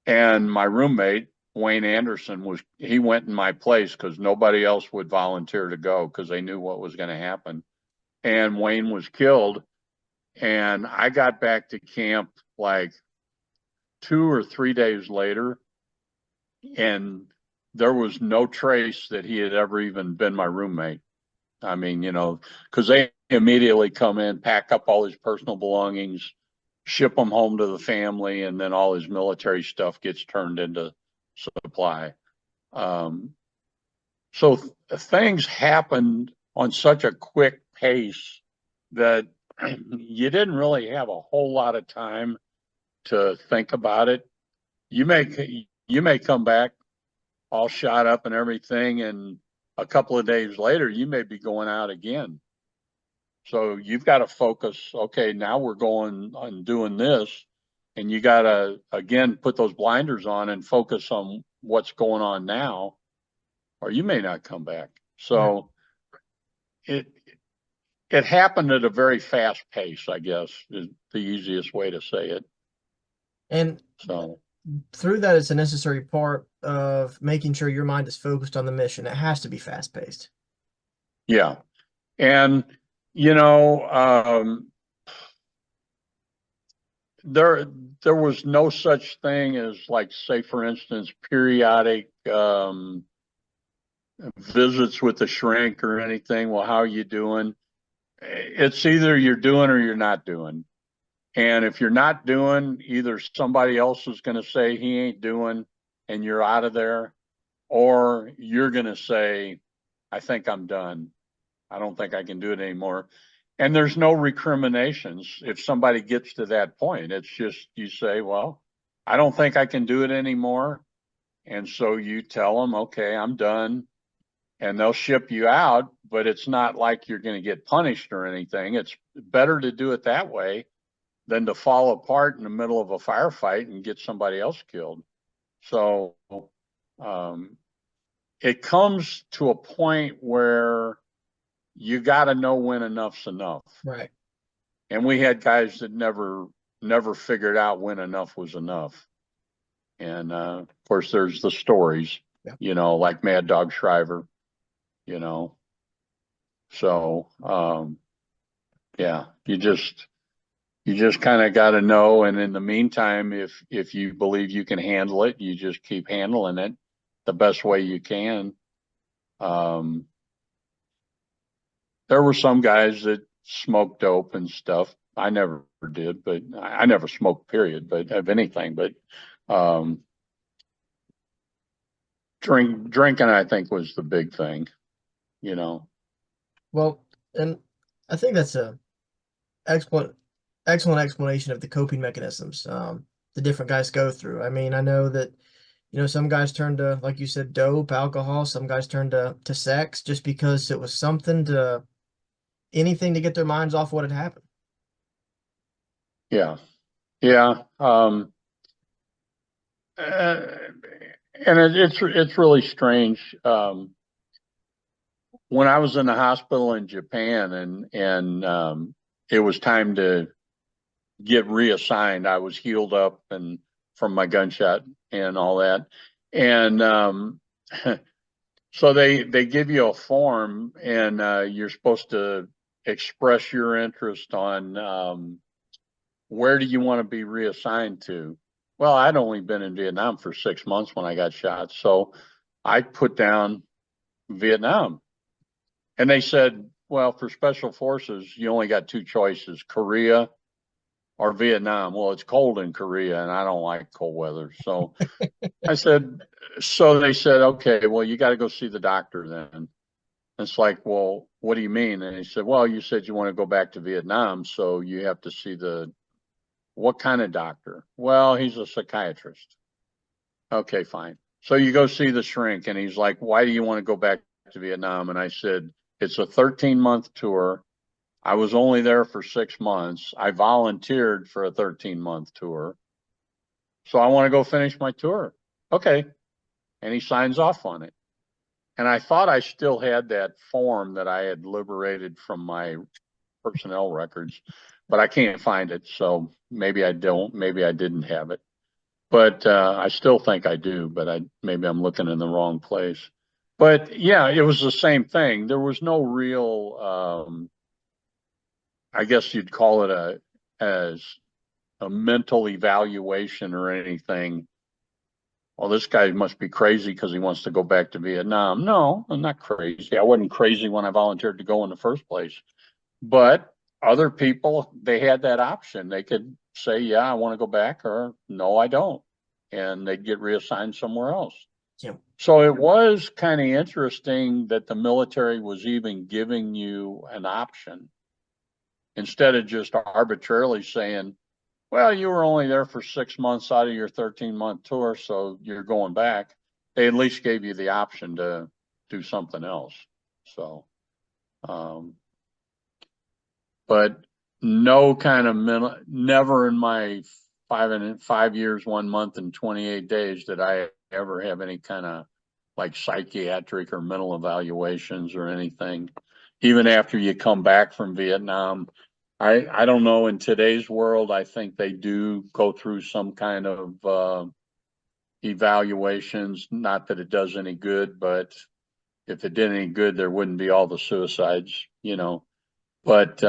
And my roommate, Wayne Anderson, he went in my place because nobody else would volunteer to go because they knew what was going to happen. And Wayne was killed. And I got back to camp like 2 or 3 days later, and there was no trace that he had ever even been my roommate. I mean, because they immediately come in, pack up all his personal belongings, ship them home to the family, and then all his military stuff gets turned into supply. So things happened on such a quick pace that you didn't really have a whole lot of time to think about it. You may come back all shot up and everything, and a couple of days later, you may be going out again. So you've got to focus. Okay, now we're going on doing this, and you got to again put those blinders on and focus on what's going on now, or you may not come back. So it happened at a very fast pace, I guess, is the easiest way to say it. And so through that, it's a necessary part of making sure your mind is focused on the mission. It has to be fast paced. Yeah. And, there was no such thing as, like, say, for instance, periodic visits with the shrink or anything. Well, how are you doing? It's either you're doing or you're not doing. And if you're not doing, either somebody else is going to say he ain't doing and you're out of there, or you're going to say, I think I'm done. I don't think I can do it anymore. And there's no recriminations if somebody gets to that point. It's just you say, well, I don't think I can do it anymore. And so you tell them, okay, I'm done. And they'll ship you out, but it's not like you're going to get punished or anything. It's better to do it that way than to fall apart in the middle of a firefight and get somebody else killed. So it comes to a point where you got to know when enough's enough. Right. And we had guys that never figured out when enough was enough. And of course, there's the stories, like Mad Dog Shriver, So yeah, you just kind of got to know. And in the meantime, if you believe you can handle it, you just keep handling it the best way you can. There were some guys that smoked dope and stuff. I never did, but I never smoked, period, but of anything. But drinking, I think, was the big thing, Well, and I think that's a excellent explanation of the coping mechanisms the different guys go through. I mean, I know that some guys turn to, like you said, dope, alcohol. Some guys turn to sex just because it was anything to get their minds off what had happened. Yeah. And it's really strange. When I was in the hospital in Japan and it was time to get reassigned, I was healed up and from my gunshot and all that. And so they give you a form, and you're supposed to express your interest on where do you want to be reassigned to. Well, I'd only been in Vietnam for 6 months when I got shot, so I put down Vietnam. And they said, well, for special forces, you only got 2 choices, Korea or Vietnam. Well, it's cold in Korea and I don't like cold weather. So I said, so they said, okay, well, you got to go see the doctor then. It's like, well, what do you mean? And he said, well, you said you want to go back to Vietnam, so you have to see what kind of doctor? Well, he's a psychiatrist. Okay, fine. So you go see the shrink, and he's like, why do you want to go back to Vietnam? And I said, it's a 13-month tour. I was only there for 6 months. I volunteered for a 13-month tour. So I want to go finish my tour. Okay. And he signs off on it. And I thought I still had that form that I had liberated from my personnel records, but I can't find it. So maybe I don't, maybe I didn't have it, but I still think I do, but maybe I'm looking in the wrong place. But yeah, it was the same thing. There was no real, I guess you'd call it as a mental evaluation or anything. Well, this guy must be crazy because he wants to go back to Vietnam. No, I'm not crazy. I wasn't crazy when I volunteered to go in the first place. But other people, they had that option. They could say, yeah, I want to go back, or no, I don't. And they'd get reassigned somewhere else. Yeah. So it was kind of interesting that the military was even giving you an option instead of just arbitrarily saying, well, you were only there for 6 months out of your 13-month tour, so you're going back. They at least gave you the option to do something else. So, but no kind of never in my 5 years, 1 month, and 28 days did I ever have any kind of like psychiatric or mental evaluations or anything. Even after you come back from Vietnam, I don't know, in today's world, I think they do go through some kind of evaluations. Not that it does any good, but if it did any good, there wouldn't be all the suicides, you know. But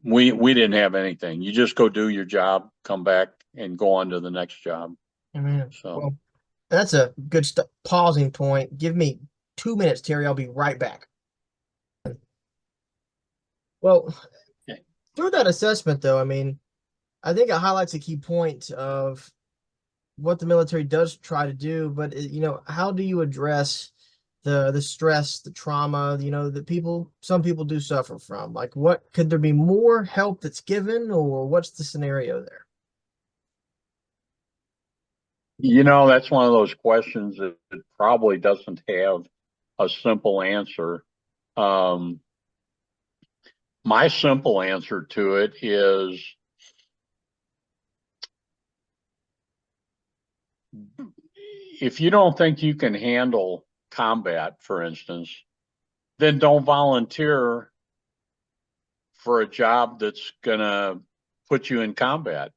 we didn't have anything. You just go do your job, come back, and go on to the next job. Amen. So Well, that's a good pausing point. Give me 2 minutes, Terry. I'll be right back. Well, okay. through that assessment, though, I mean, I think it highlights a key point of what the military does try to do, but how do you address the stress, the trauma, that some people do suffer from? Like, what could there be more help that's given, or what's the scenario there? That's one of those questions that probably doesn't have a simple answer. My simple answer to it is, if you don't think you can handle combat, for instance, then don't volunteer for a job that's going to put you in combat.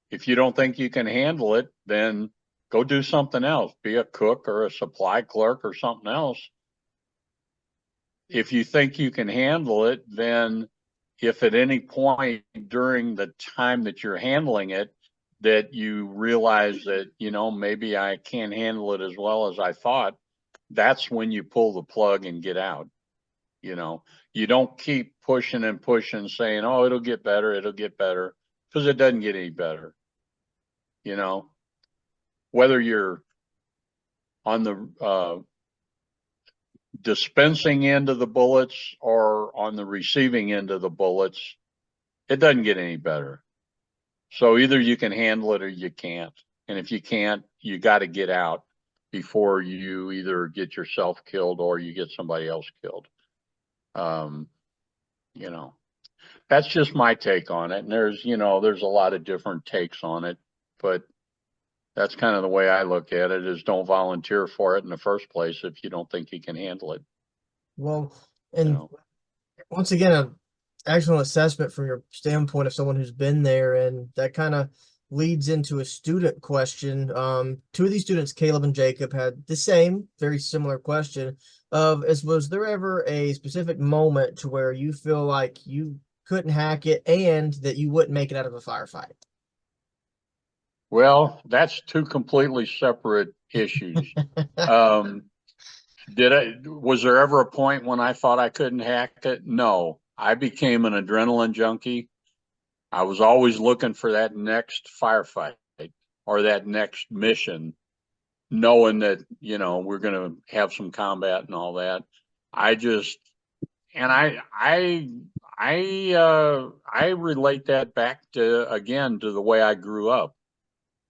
If you don't think you can handle it, then go do something else. Be a cook or a supply clerk or something else. If you think you can handle it, then if at any point during the time that you're handling it, that you realize that, maybe I can't handle it as well as I thought, that's when you pull the plug and get out. You don't keep pushing and pushing, saying, oh, it'll get better, because it doesn't get any better. Whether you're on the dispensing end of the bullets or on the receiving end of the bullets, it doesn't get any better. So either you can handle it or you can't. And if you can't, you got to get out before you either get yourself killed or you get somebody else killed. That's just my take on it. And there's a lot of different takes on it, but that's kind of the way I look at it, is don't volunteer for it in the first place if you don't think you can handle it. Well, and once again, an excellent assessment from your standpoint of someone who's been there, and that kind of leads into a student question. Two of these students, Caleb and Jacob, had the same, very similar question was there ever a specific moment to where you feel like you couldn't hack it and that you wouldn't make it out of a firefight? Well, that's two completely separate issues. Was there ever a point when I thought I couldn't hack it? No, I became an adrenaline junkie I was always looking for that next firefight or that next mission, knowing that, we're going to have some combat and all that. I just, and I relate that back to, again, to the way I grew up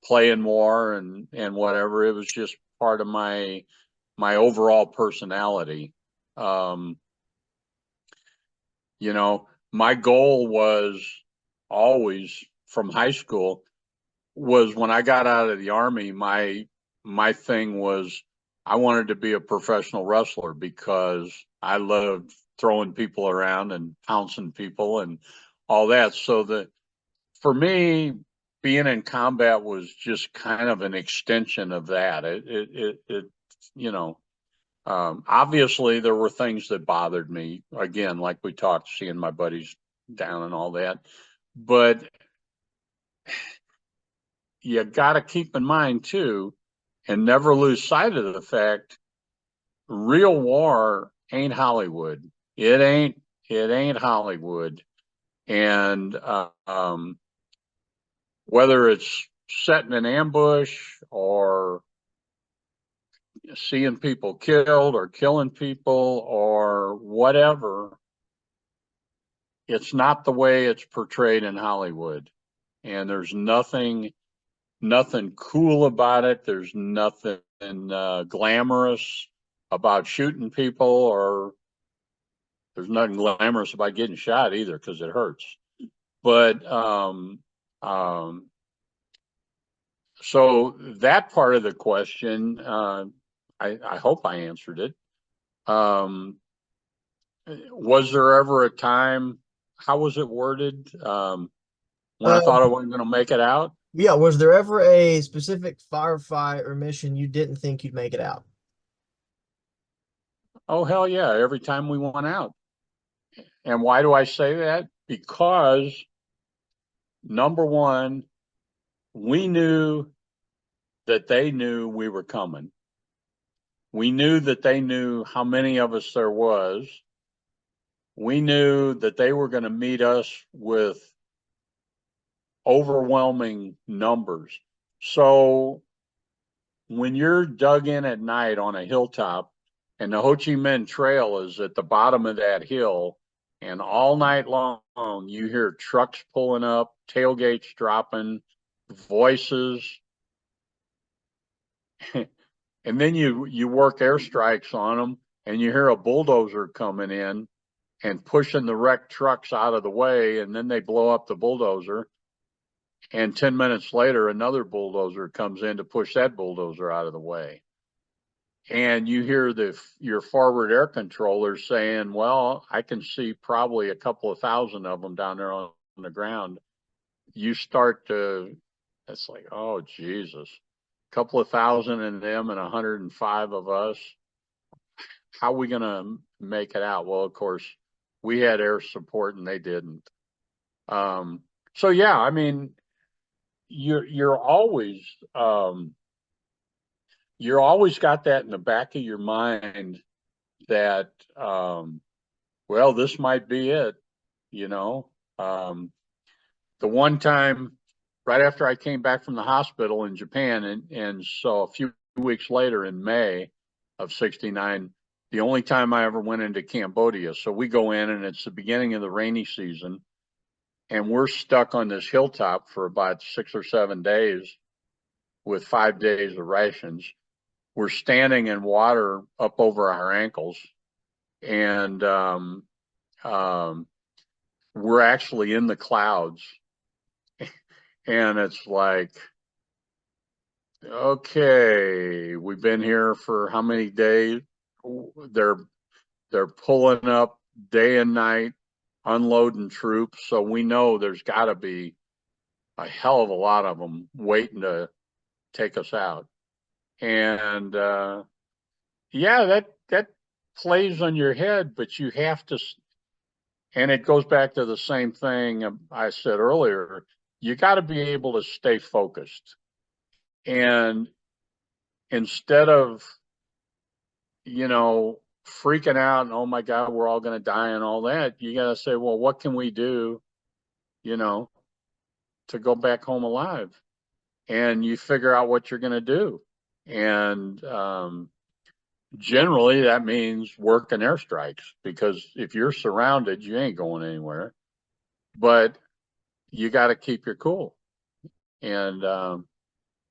playing war and whatever. It was just part of my overall personality. Um, my goal was always from high school was when I got out of the Army, my thing was I wanted to be a professional wrestler because I loved throwing people around and pouncing people and all that. So that for me, being in combat was just kind of an extension of that. You know, obviously there were things that bothered me. Again, like we talked, seeing my buddies down and all that. But you got to keep in mind too, and never lose sight of the fact, real war ain't Hollywood. It ain't Hollywood. And whether it's setting an ambush or seeing people killed or killing people or whatever, it's not the way it's portrayed in Hollywood. And there's nothing cool about it. There's nothing glamorous about shooting people, or there's nothing glamorous about getting shot either, because it hurts. But so that part of the question, I hope I answered it. Was there ever a time? How was it worded? When I Uh, thought I wasn't going to make it out? yeah, was there ever a specific firefight or mission you didn't think you'd make it out? Oh, hell yeah. Every time we went out. And why do I say that? Because number one, we knew that they knew we were coming. We knew that they knew how many of us there was. We knew that they were going to meet us with overwhelming numbers. So when you're dug in at night on a hilltop and the Ho Chi Minh Trail is at the bottom of that hill, and all night long you hear trucks pulling up, tailgates dropping, voices, and then you work airstrikes on them, and you hear a bulldozer coming in and pushing the wrecked trucks out of the way, and then they blow up the bulldozer, and 10 minutes later another bulldozer comes in to push that bulldozer out of the way. And you hear your forward air controller saying, well, I can see probably a couple of thousand of them down there on the ground. You start to, it's like, oh, Jesus, a couple of thousand in them and 105 of us. How are we going to make it out? Well, of course, we had air support and they didn't. So, yeah, I mean, you're always, you're always got that in the back of your mind that, well, this might be it, you know. The one time right after I came back from the hospital in Japan, and so a few weeks later in May of '69, the only time I ever went into Cambodia. So we go in and it's the beginning of the rainy season, and we're stuck on this hilltop for about 6 or 7 days with 5 days of rations. We're standing in water up over our ankles, and we're actually in the clouds. And it's like, okay, we've been here for how many days? They're pulling up day and night, unloading troops. So we know there's got to be a hell of a lot of them waiting to take us out. And yeah, that plays on your head, but you have to. And it goes back to the same thing I said earlier. You got to be able to stay focused. And instead of, freaking out and, oh my God, we're all going to die and all that, you got to say, well, what can we do, you know, to go back home alive, and you figure out what you're going to do. And generally that means working airstrikes, because if you're surrounded, you ain't going anywhere, but you got to keep your cool. And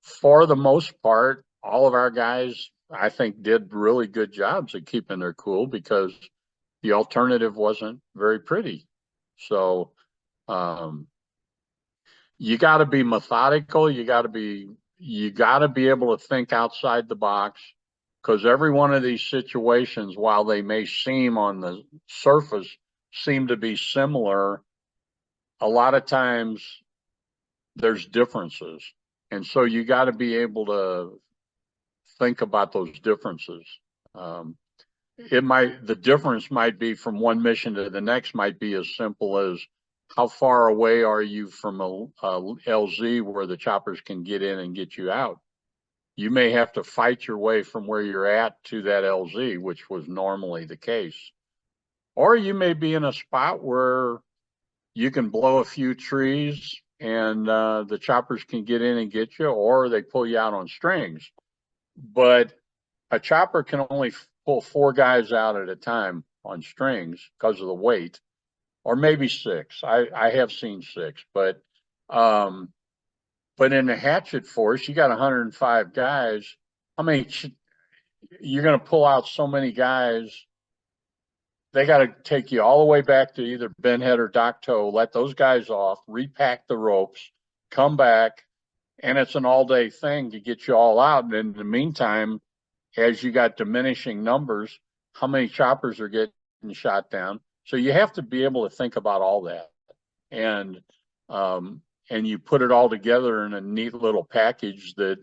for the most part, all of our guys, I think, did really good jobs at keeping their cool, because the alternative wasn't very pretty. So you got to be methodical. You got to be able to think outside the box, because every one of these situations, while they may seem on the surface seem to be similar, a lot of times there's differences. And so you got to be able to think about those differences. The difference might be from one mission to the next, might be as simple as, how far away are you from a LZ where the choppers can get in and get you out? You may have to fight your way from where you're at to that LZ, which was normally the case. Or you may be in a spot where you can blow a few trees and the choppers can get in and get you, or they pull you out on strings. But a chopper can only pull 4 guys out at a time on strings because of the weight, or maybe 6. I have seen 6, but in the Hatchet force, you got 105 guys. I mean, you're going to pull out so many guys. They got to take you all the way back to either bent head or dock toe, let those guys off, repack the ropes, come back, and it's an all-day thing to get you all out. And in the meantime, as you got diminishing numbers, how many choppers are getting shot down? So you have to be able to think about all that, and you put it all together in a neat little package that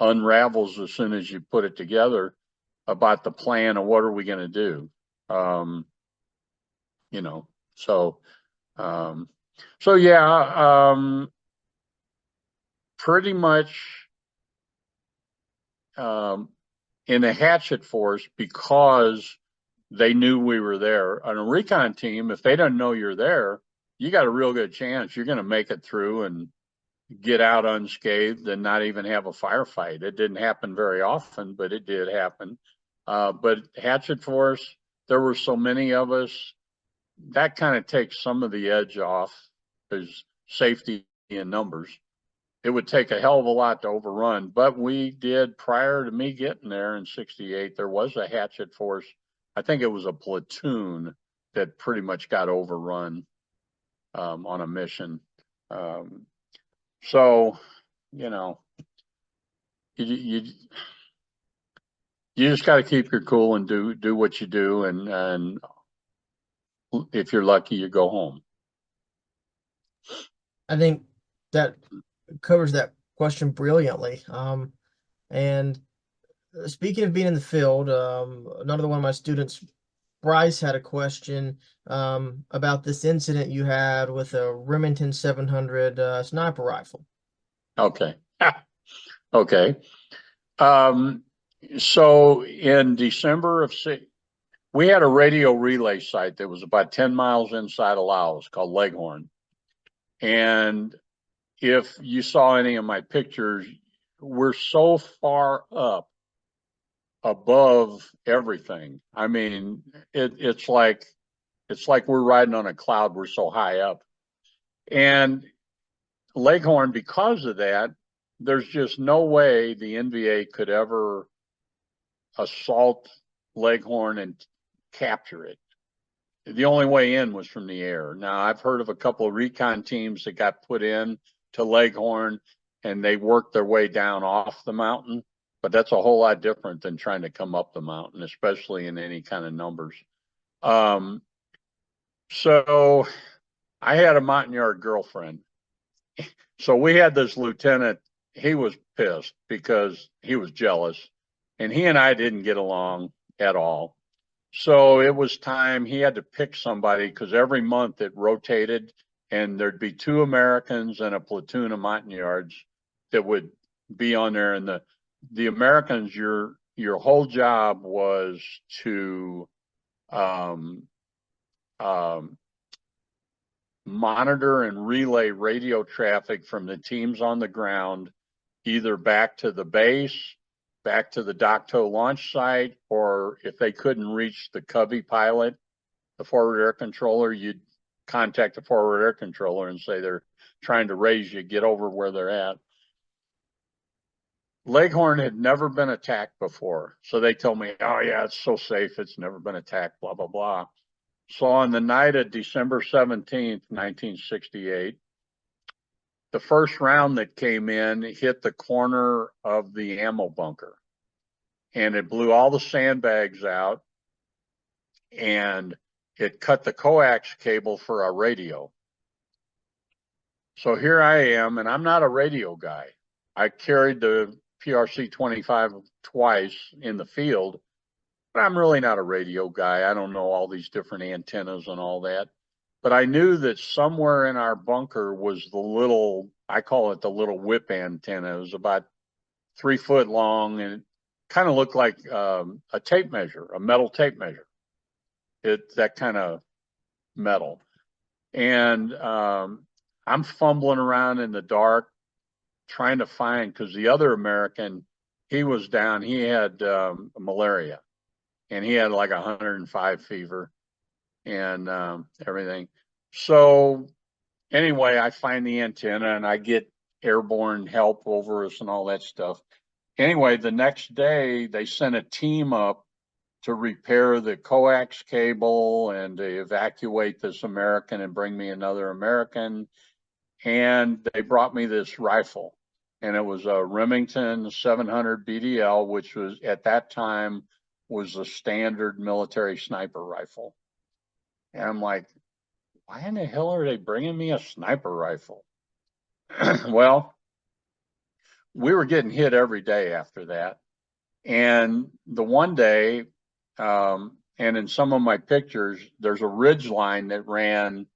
unravels as soon as you put it together, about the plan of what are we going to do. So yeah, pretty much in the Hatchet force, because they knew we were there. On a recon team, if they don't know you're there, you got a real good chance you're going to make it through and get out unscathed and not even have a firefight. It didn't happen very often, but it did happen. But Hatchet force, there were so many of us, that kind of takes some of the edge off, because safety in numbers. It would take a hell of a lot to overrun, but we did. Prior to me getting there in '68, there was a Hatchet force. I think it was a platoon that pretty much got overrun on a mission. So, you just got to keep your cool and do what you do, and if you're lucky, you go home. I think that covers that question brilliantly. And speaking of being in the field, another one of my students, Bryce, had a question about this incident you had with a Remington 700 sniper rifle. Okay. Okay. So in December of we had a radio relay site that was about 10 miles inside of Laos called Leghorn. And if you saw any of my pictures, we're so far up above everything. I mean, it's like we're riding on a cloud. We're so high up. And Leghorn, because of that, there's just no way the NVA could ever assault Leghorn and capture it. The only way in was from the air. Now, I've heard of a couple of recon teams that got put in to Leghorn and they worked their way down off the mountain, but that's a whole lot different than trying to come up the mountain, especially in any kind of numbers. So I had a Montagnard girlfriend. So we had this lieutenant. He was pissed because he was jealous, and he and I didn't get along at all. So it was time. He had to pick somebody, because every month it rotated, and there'd be 2 Americans and a platoon of Montagnards that would be on there. And the Americans, your whole job was to monitor and relay radio traffic from the teams on the ground, either back to the base, back to the Docto launch site, or if they couldn't reach the Co.B pilot, the forward air controller, you'd contact the forward air controller and say they're trying to raise you, get over where they're at. Leghorn had never been attacked before. So they told me, oh yeah, it's so safe. It's never been attacked, blah, blah, blah. So on the night of December 17th, 1968, the first round that came in hit the corner of the ammo bunker, and it blew all the sandbags out, and it cut the coax cable for our radio. So here I am, and I'm not a radio guy. I carried the PRC 25 twice in the field, but I'm really not a radio guy. I don't know all these different antennas and all that. But I knew that somewhere in our bunker was the little, I call it the little whip antenna. It was about 3 foot long, and it kind of looked like a tape measure, a metal tape measure. It's that kind of metal. And I'm fumbling around in the dark trying to find, because the other American, he was down, he had malaria, and he had like 105 fever and everything. So anyway, I find the antenna and I get airborne help over us and all that stuff. Anyway, the next day they sent a team up to repair the coax cable and to evacuate this American and bring me another American. And they brought me this rifle, and it was a Remington 700 BDL, which was at that time was a standard military sniper rifle. And I'm like, why in the hell are they bringing me a sniper rifle? Well, we were getting hit every day after that. And the one day, and in some of my pictures, there's a ridge line that ran,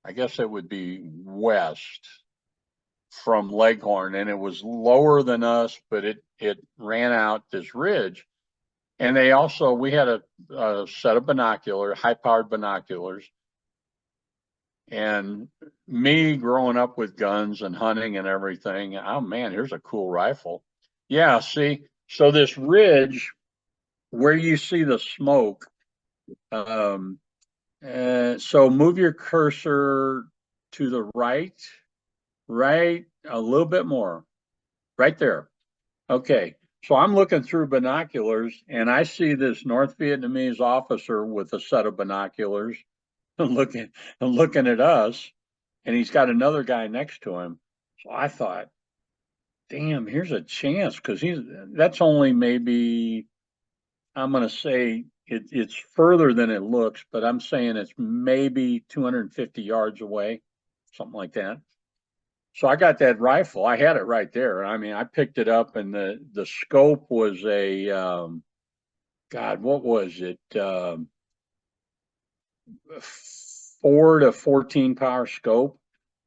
I guess it would be west from Leghorn, and it was lower than us, but it ran out this ridge. And they also, we had a set of binoculars, high-powered binoculars. And me growing up with guns and hunting and everything, oh man, here's a cool rifle. Yeah, see, so this ridge where you see the smoke, so move your cursor to the right, a little bit more, right there. Okay, so I'm looking through binoculars and I see this North Vietnamese officer with a set of binoculars looking at us, and he's got another guy next to him. So I thought, damn, here's a chance, because that's only maybe, I'm going to say it's further than it looks, but I'm saying it's maybe 250 yards away, something like that. So I got that rifle. I had it right there. I mean, I picked it up, and the scope was a, God, what was it? 4 to 14 power scope.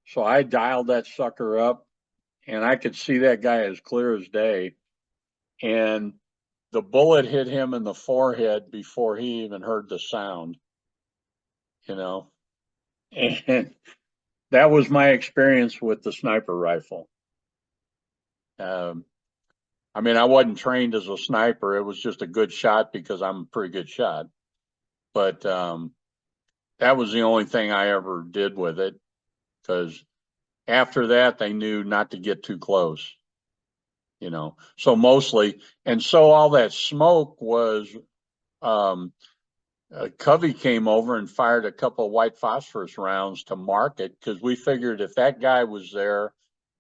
So I dialed that sucker up, and I could see that guy as clear as day. And the bullet hit him in the forehead before he even heard the sound, you know. And that was my experience with the sniper rifle. I mean, I wasn't trained as a sniper. It was just a good shot because I'm a pretty good shot. But that was the only thing I ever did with it, because after that, they knew not to get too close, you know. So mostly, and so all that smoke was, Covey came over and fired a couple of white phosphorus rounds to mark it, because we figured if that guy was there,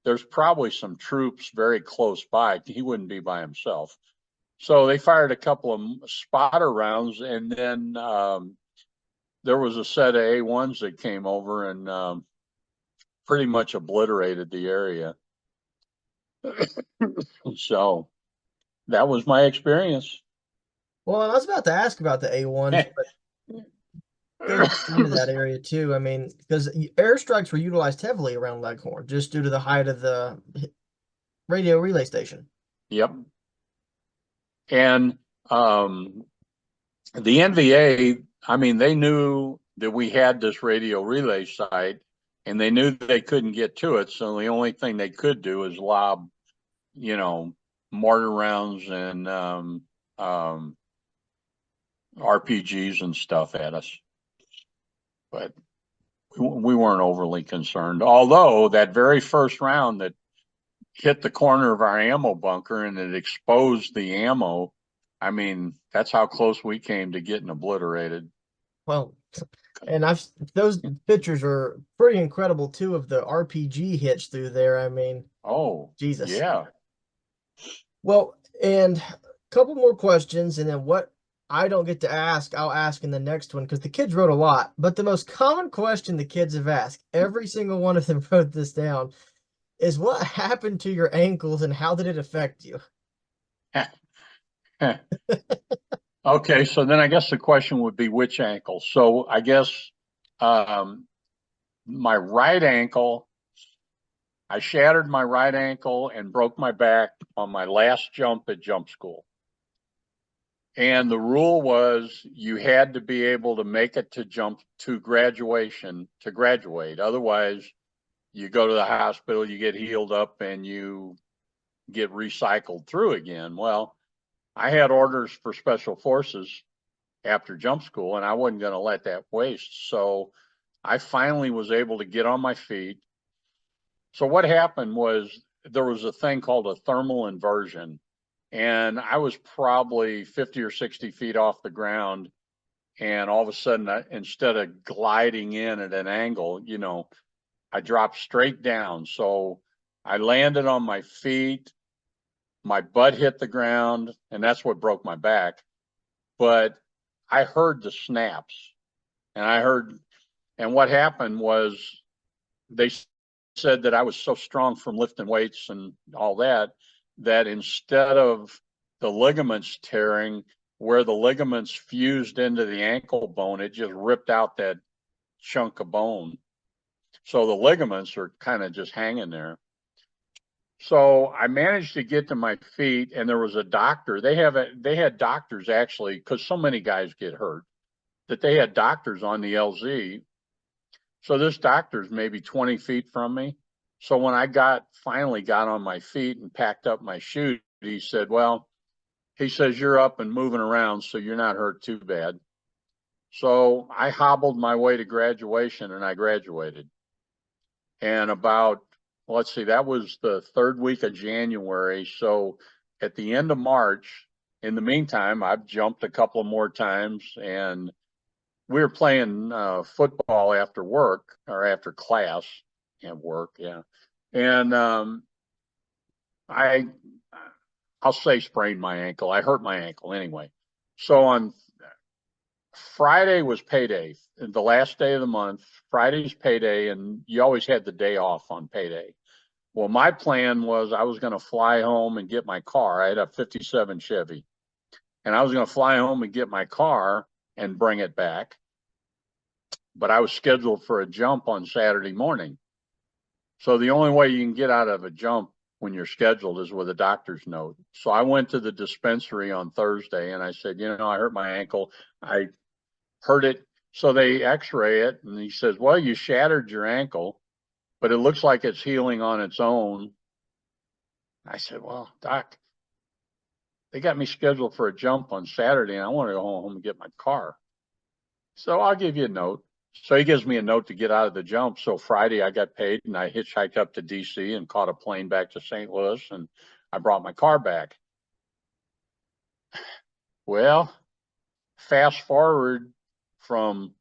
there's probably some troops very close by. He wouldn't be by himself. So they fired a couple of spotter rounds, and then there was a set of A1s that came over and pretty much obliterated the area. So that was my experience. Well, I was about to ask about the A1s, but go into that area too. I mean, because airstrikes were utilized heavily around Leghorn just due to the height of the radio relay station. Yep. And the NVA, I mean, they knew that we had this radio relay site, and they knew they couldn't get to it. So the only thing they could do is lob, you know, mortar rounds and RPGs and stuff at us. But we weren't overly concerned. Although that very first round that hit the corner of our ammo bunker and it exposed the ammo, I mean, that's how close we came to getting obliterated. Well, and those pictures are pretty incredible too of the RPG hits through there. I mean, Oh, Jesus. yeah. Well, and a couple more questions, and then what I don't get to ask, I'll ask in the next one because the kids wrote a lot. But the most common question the kids have asked, every single one of them wrote this down, is what happened to your ankles and how did it affect you? Okay, so then I guess the question would be which ankle. So I guess my right ankle, I shattered my right ankle and broke my back on my last jump at jump school. And the rule was you had to be able to make it to graduation to graduate. Otherwise, you go to the hospital, you get healed up, and you get recycled through again. Well, I had orders for special forces after jump school, and I wasn't going to let that waste. So I finally was able to get on my feet. So what happened was there was a thing called a thermal inversion, and I was probably 50 or 60 feet off the ground. And all of a sudden, instead of gliding in at an angle, you know, I dropped straight down. So I landed on my feet, my butt hit the ground, and that's what broke my back. But I heard the snaps, and what happened was they said that I was so strong from lifting weights and all that, that instead of the ligaments tearing, where the ligaments fused into the ankle bone, it just ripped out that chunk of bone. So the ligaments are kind of just hanging there. So I managed to get to my feet, and there was a doctor. They had doctors actually, because so many guys get hurt, that they had doctors on the LZ. So this doctor's maybe 20 feet from me. So when I finally got on my feet and packed up my shoes, he said, well, he says, you're up and moving around, so you're not hurt too bad. So I hobbled my way to graduation, and I graduated. And let's see, that was the third week of January. So at the end of March, in the meantime, I've jumped a couple of more times, and we were playing football after work or after class and work. Yeah. And I'll say sprained my ankle. I hurt my ankle anyway. So on Friday was payday, the last day of the month. Friday's payday, and you always had the day off on payday. Well, my plan was I was going to fly home and get my car. I had a 57 Chevy, and I was going to fly home and get my car and bring it back. But I was scheduled for a jump on Saturday morning. So the only way you can get out of a jump when you're scheduled is with a doctor's note. So I went to the dispensary on Thursday and I said, you know, I hurt my ankle. I hurt it. So they x-ray it, and he says, well, you shattered your ankle, but it looks like it's healing on its own. I said, well, doc, they got me scheduled for a jump on Saturday and I want to go home and get my car. So I'll give you a note. So he gives me a note to get out of the jump. So Friday I got paid, and I hitchhiked up to DC and caught a plane back to St. Louis, and I brought my car back. Well, fast forward from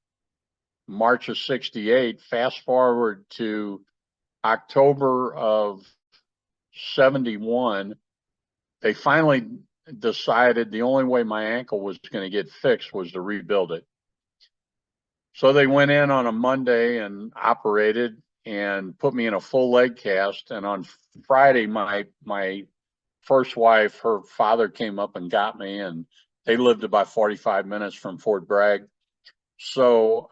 March of 68, fast forward to October of 71, they finally decided the only way my ankle was going to get fixed was to rebuild it. So they went in on a Monday and operated and put me in a full leg cast. And on Friday, my first wife, her father came up and got me, and they lived about 45 minutes from Fort Bragg. So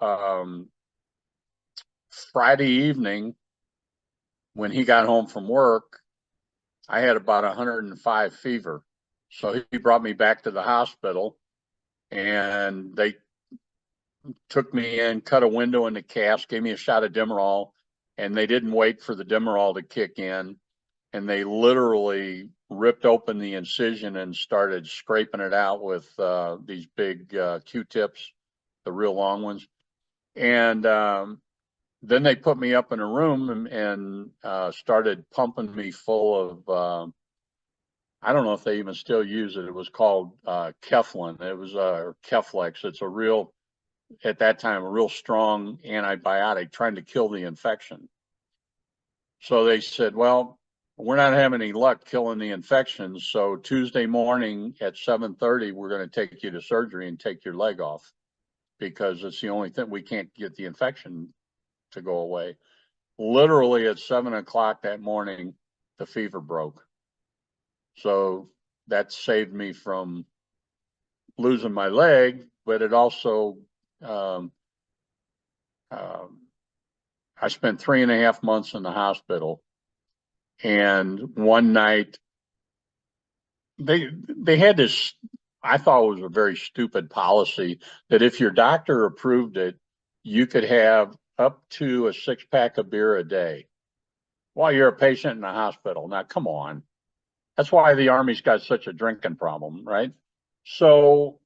Friday evening, when he got home from work, I had about 105 fever. So he brought me back to the hospital, and took me in, cut a window in the cast, gave me a shot of Demerol, and they didn't wait for the Demerol to kick in. And they literally ripped open the incision and started scraping it out with these big Q-tips, the real long ones. And then they put me up in a room and started pumping me full of, I don't know if they even still use it. It was called Keflin. It was Keflex. It's a real, at that time, a real strong antibiotic trying to kill the infection. So they said, well, we're not having any luck killing the infections. So Tuesday morning at 7:30, we're going to take you to surgery and take your leg off because it's the only thing we can't get the infection to go away. Literally at 7 o'clock that morning, the fever broke. So that saved me from losing my leg, but it also, I spent 3.5 months in the hospital. And one night they had this, I thought it was a very stupid policy that if your doctor approved it, you could have up to a 6-pack of beer a day while you're a patient in the hospital. Now, come on. That's why the Army's got such a drinking problem, right? So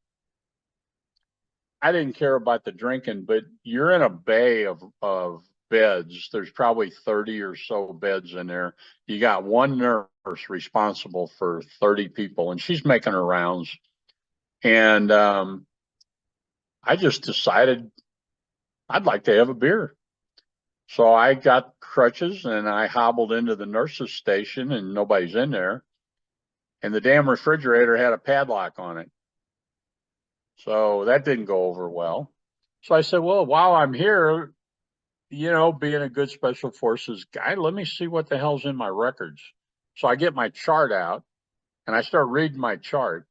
I didn't care about the drinking, but you're in a bay of beds. There's probably 30 or so beds in there. You got one nurse responsible for 30 people, and she's making her rounds. And I just decided I'd like to have a beer. So I got crutches and I hobbled into the nurse's station, and nobody's in there. And the damn refrigerator had a padlock on it. So that didn't go over well. So I said, well, while I'm here, you know, being a good special forces guy, let me see what the hell's in my records. So I get my chart out and I start reading my chart.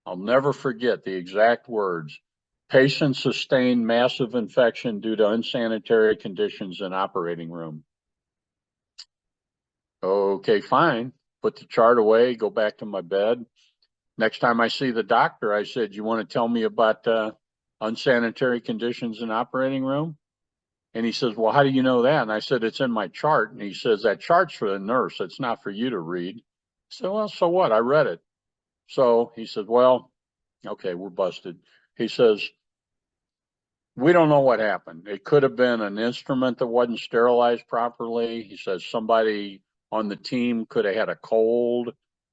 I'll never forget the exact words. Patient sustained massive infection due to unsanitary conditions in operating room. Okay, fine. Put the chart away, go back to my bed. Next time I see the doctor, I said, you want to tell me about unsanitary conditions in operating room? And he says, well, how do you know that? And I said, it's in my chart. And he says, that chart's for the nurse. It's not for you to read. I said, well, so what? I read it. So he said, well, okay, we're busted. He says, we don't know what happened. It could have been an instrument that wasn't sterilized properly. He says somebody on the team could have had a cold.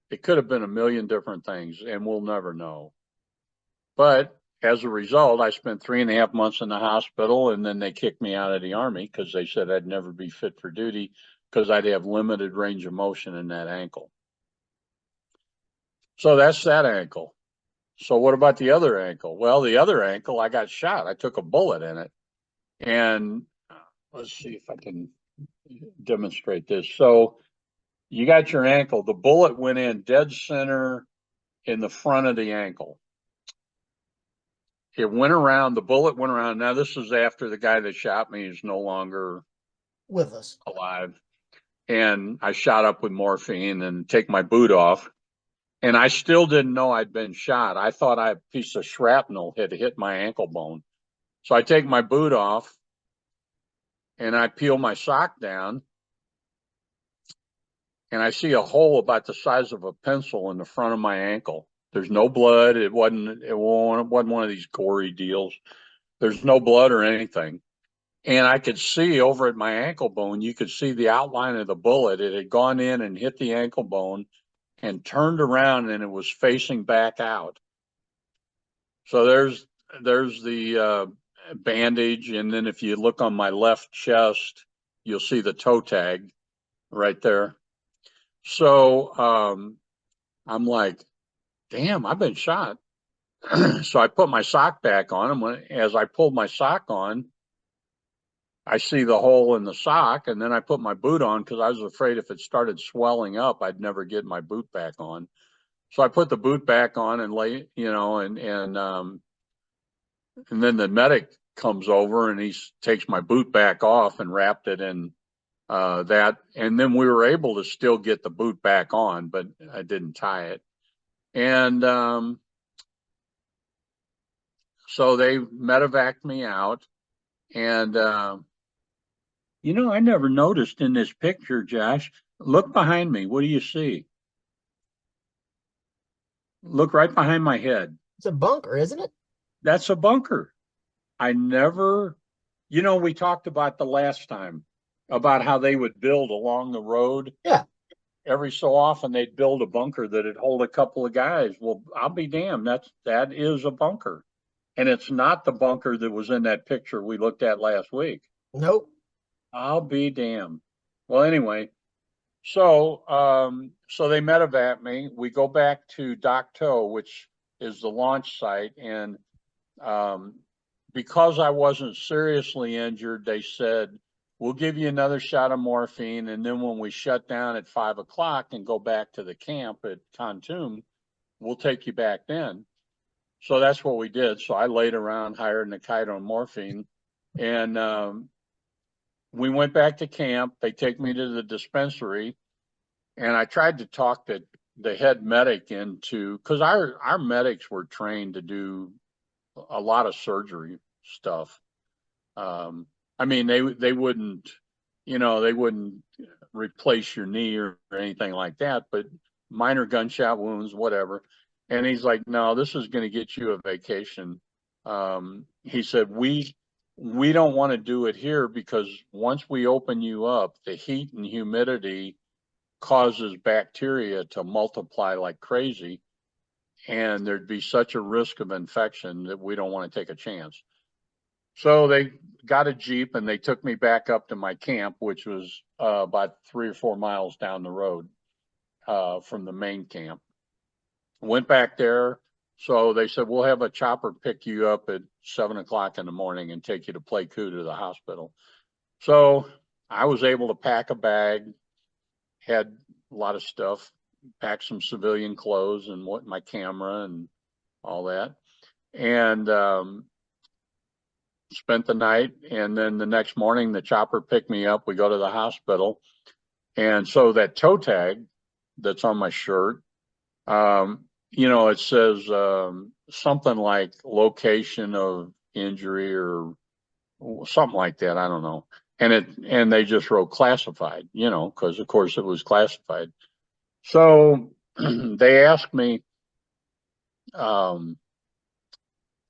It could have been a million different things, and we'll never know. But as a result, I spent 3.5 months in the hospital, and then they kicked me out of the Army because they said I'd never be fit for duty because I'd have limited range of motion in that ankle. So that's that ankle. So what about the other ankle? Well, the other ankle, I got shot. I took a bullet in it. And let's see if I can demonstrate this. So you got your ankle. The bullet went in dead center in the front of the ankle. It went around, the bullet went around. Now, this is after the guy that shot me is no longer with us, alive. And I shot up with morphine and take my boot off. And I still didn't know I'd been shot. I thought a piece of shrapnel had hit my ankle bone. So I take my boot off and I peel my sock down. And I see a hole about the size of a pencil in the front of my ankle. There's no blood. It wasn't one of these gory deals. There's no blood or anything. And I could see over at my ankle bone, you could see the outline of the bullet. It had gone in and hit the ankle bone and turned around, and it was facing back out. So there's the bandage. And then if you look on my left chest, you'll see the toe tag right there. So I'm like, damn, I've been shot. So I put my sock back on, and as I pulled my sock on, I see the hole in the sock, and then I put my boot on because I was afraid if it started swelling up, I'd never get my boot back on. So I put the boot back on and lay, you know, and then the medic comes over and he takes my boot back off and wrapped it in that, and then we were able to still get the boot back on, but I didn't tie it. And So they medevaced me out. And, I never noticed in this picture, Josh, look behind me. What do you see? Look right behind my head. It's a bunker, isn't it? That's a bunker. I never, we talked about the last time about how they would build along the road. Yeah. Every so often they'd build a bunker that'd hold a couple of guys. Well, I'll be damned. That is a bunker. And it's not the bunker that was in that picture we looked at last week. Nope. I'll be damned. Well, anyway, so they medevac me. We go back to Dock Toe, which is the launch site, and because I wasn't seriously injured, they said, we'll give you another shot of morphine, and then when we shut down at 5 o'clock and go back to the camp at Khartoum, we'll take you back then. So that's what we did. So I laid around, hired Nikaido and morphine, and we went back to camp. They take me to the dispensary, and I tried to talk the head medic into, because our medics were trained to do a lot of surgery stuff. I mean, they wouldn't, they wouldn't replace your knee or anything like that, but minor gunshot wounds, whatever. And he's like, no, this is going to get you a vacation. He said, we don't want to do it here because once we open you up, the heat and humidity causes bacteria to multiply like crazy. And there'd be such a risk of infection that we don't want to take a chance. So they got a Jeep and they took me back up to my camp, which was about 3 or 4 miles down the road from the main camp. Went back there. So they said, we'll have a chopper pick you up at 7 o'clock in the morning and take you to Pleiku to the hospital. So I was able to pack a bag, had a lot of stuff, packed some civilian clothes and my camera and all that. And spent the night. And then the next morning, the chopper picked me up. We go to the hospital. And so that toe tag that's on my shirt, it says something like location of injury or something like that. I don't know. And they just wrote classified, because of course it was classified. So they asked me, are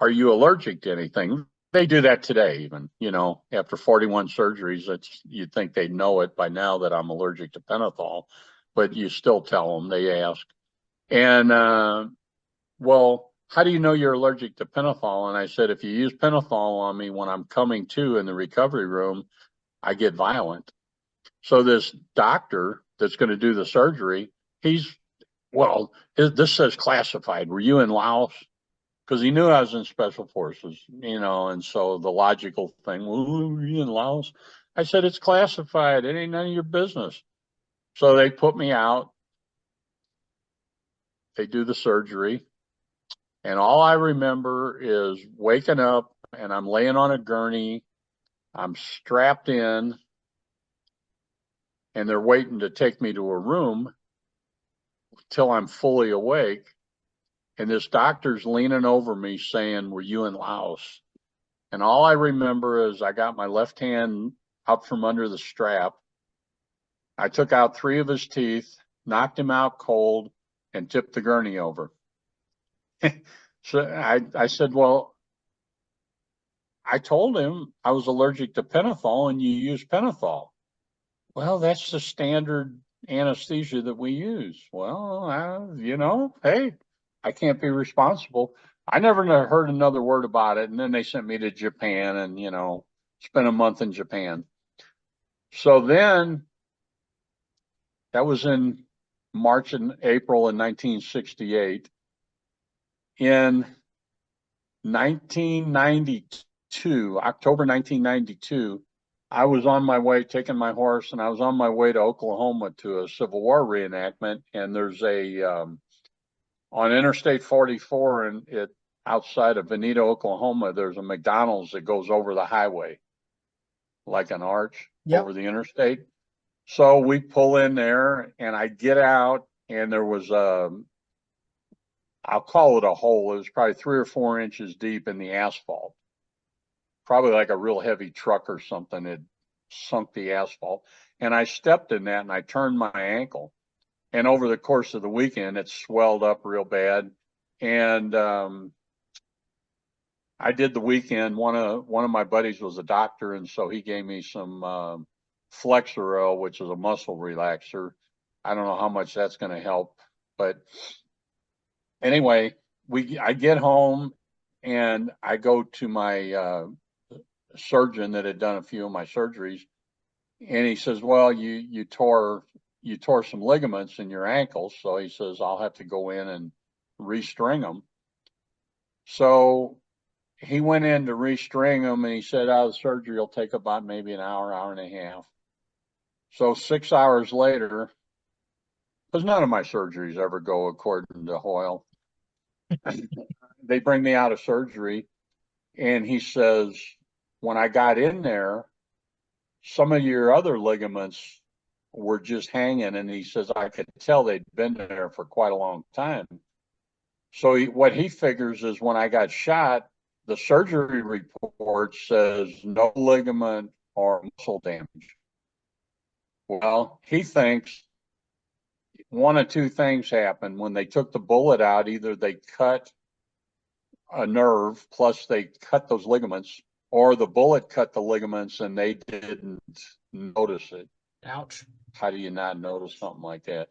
you allergic to anything? They do that today, even, after 41 surgeries, you'd think they'd know it by now that I'm allergic to pentothal, but you still tell them, they ask. And, well, how do you know you're allergic to pentothal? And I said, if you use pentothal on me when I'm coming to in the recovery room, I get violent. So this doctor that's going to do the surgery, this says classified. Were you in Laos? Because he knew I was in special forces, and so the logical thing, well, were you in Laos? I said, it's classified. It ain't none of your business. So they put me out. They do the surgery. And all I remember is waking up and I'm laying on a gurney. I'm strapped in and they're waiting to take me to a room till I'm fully awake. And this doctor's leaning over me saying, were you in Laos? And all I remember is I got my left hand up from under the strap. I took out 3 of his teeth, knocked him out cold, and tipped the gurney over. So I said, well, I told him I was allergic to pentothal and you use pentothal. Well, that's the standard anesthesia that we use. Well, hey, I can't be responsible. I never heard another word about it. And then they sent me to Japan and, spent a month in Japan. So then that was in March and April in 1968. In 1992, October 1992, I was on my way, taking my horse, and I was on my way to Oklahoma to a Civil War reenactment. And there's on Interstate 44 and outside of Veneta, Oklahoma, there's a McDonald's that goes over the highway, like an arch over the interstate. So we pull in there and I get out and there was I'll call it a hole. It was probably 3 or 4 inches deep in the asphalt. Probably like a real heavy truck or something had sunk the asphalt. And I stepped in that and I turned my ankle. And over the course of the weekend, it swelled up real bad. And I did the weekend. One of my buddies was a doctor, and so he gave me some Flexeril, which is a muscle relaxer. I don't know how much that's going to help, but anyway, I get home and I go to my surgeon that had done a few of my surgeries, and he says, "Well, you tore some ligaments in your ankles," so he says I'll have to go in and restring them. So he went in to restring them, and he said, the surgery will take about maybe an hour, hour and a half. So 6 hours later, because none of my surgeries ever go according to Hoyle, they bring me out of surgery, and he says, when I got in there, some of your other ligaments were just hanging, and he says I could tell they'd been there for quite a long time. So what he figures is when I got shot, the surgery report says no ligament or muscle damage. Well, he thinks one of two things happened. When they took the bullet out, either they cut a nerve, plus they cut those ligaments, or the bullet cut the ligaments and they didn't notice it. Ouch. How do you not notice something like that?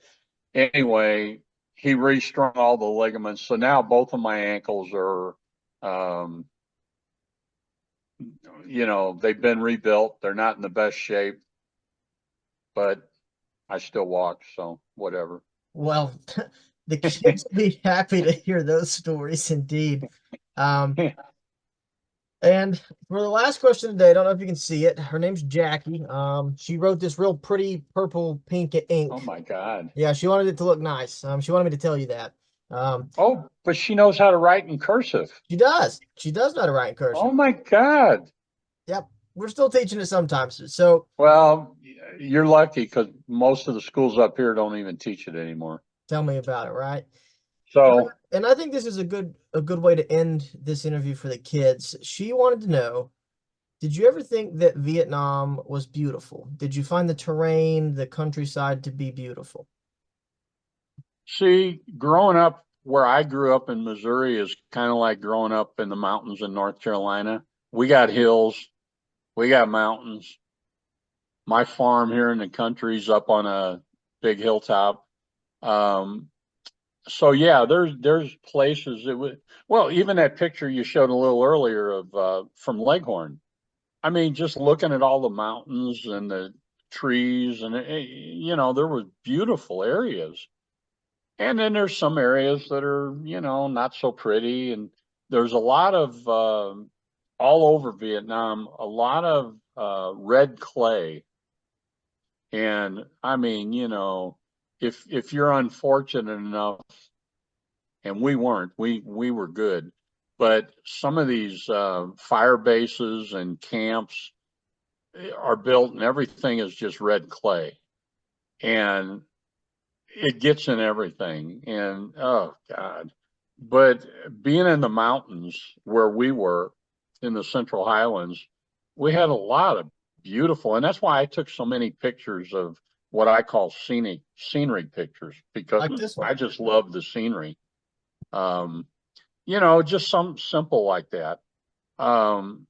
Anyway, he restrung all the ligaments. So now both of my ankles are, they've been rebuilt. They're not in the best shape, but I still walk. So whatever. Well, the kids will be happy to hear those stories indeed. And for the last question today, I don't know if you can see it. Her name's Jackie. She wrote this real pretty purple pink ink. Oh my God. Yeah, she wanted it to look nice. She wanted me to tell you that. Oh, but she knows how to write in cursive. She does. She does know how to write in cursive. Oh my God. Yep. We're still teaching it sometimes. So, Well, you're lucky because most of the schools up here don't even teach it anymore. tell me about it, right? So, And I think this is a good way to end this interview for the kids. She wanted to know, did you ever think that Vietnam was beautiful? Did you find the terrain, the countryside to be beautiful? see, growing up where I grew up in Missouri is kind of like growing up in the mountains in North Carolina. We got hills, we got mountains. My farm here in the country's up on a big hilltop. Um, so yeah, there's places that would, well, even that picture you showed a little earlier of from Leghorn. I mean, just looking at all the mountains and the trees, and there was beautiful areas. And then there's some areas that are, not so pretty. And there's a lot of all over Vietnam, a lot of red clay. And I mean, if you're unfortunate enough, and we weren't, we were good, but some of these fire bases and camps are built and everything is just red clay, and it gets in everything. And oh God, but being in the mountains where we were in the Central Highlands, we had a lot of beautiful, and that's why I took so many pictures of what I call scenery pictures, because Like this one. I just love the scenery. Um, just something simple like that. Um,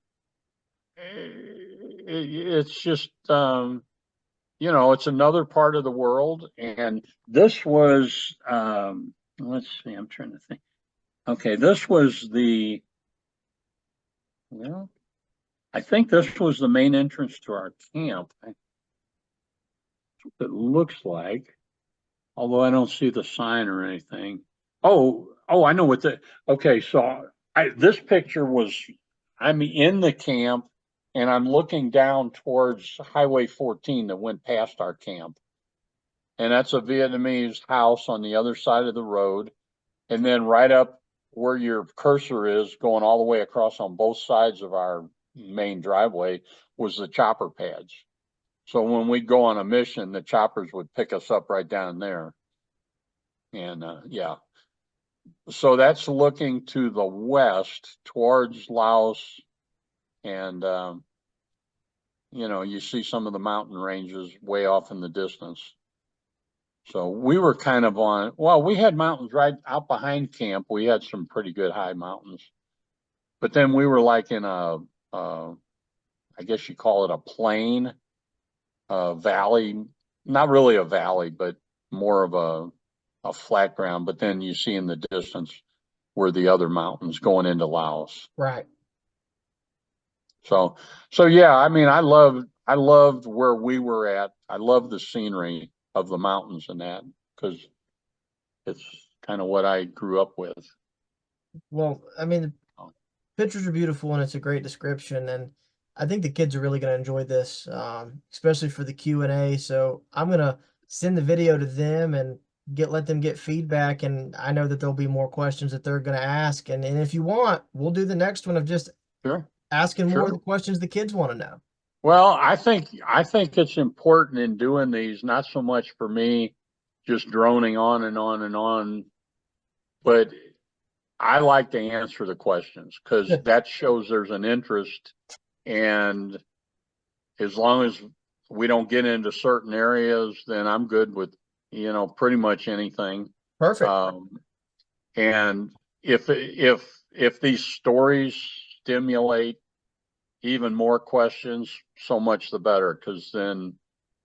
it's just, it's another part of the world. And this was, let's see, I'm trying to think. Okay, this was well, I think this was the main entrance to our camp. It looks like, although I don't see the sign or anything. Oh, I know okay, so this picture was, I'm in the camp and I'm looking down towards Highway 14 that went past our camp. And that's a Vietnamese house on the other side of the road. And then right up where your cursor is, going all the way across on both sides of our main driveway, was the chopper pads. So when we go on a mission, the choppers would pick us up right down there. And yeah, So that's looking to the west towards Laos, and you see some of the mountain ranges way off in the distance. So we were kind of we had mountains right out behind camp. We had some pretty good high mountains, but then we were like in I guess you call it a plain, valley, not really a valley, but more of a flat ground. But then you see in the distance were the other mountains going into Laos. Right. So yeah, I mean, I loved where we were at. I love the scenery of the mountains and that, because it's kind of what I grew up with. Well, I mean, the pictures are beautiful and it's a great description, and I think the kids are really going to enjoy this, especially for the Q&A. So I'm going to send the video to them and let them get feedback, and I know that there'll be more questions that they're going to ask. And if you want, we'll do the next one of just Sure. asking more of Sure. the questions the kids want to know. Well, I think it's important in doing these, not so much for me just droning on and on and on, but I like to answer the questions because that shows there's an interest. And as long as we don't get into certain areas, then I'm good with, pretty much anything. Perfect. And if these stories stimulate even more questions, so much the better, because then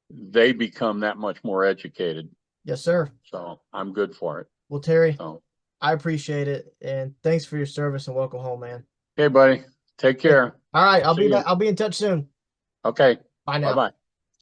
they become that much more educated. Yes, sir. So I'm good for it. Well, Terry, So, I appreciate it, and thanks for your service, and welcome home, man. hey, buddy, take care. All right, I'll See be you. back. I'll be in touch soon. Okay. Bye now. Bye-bye.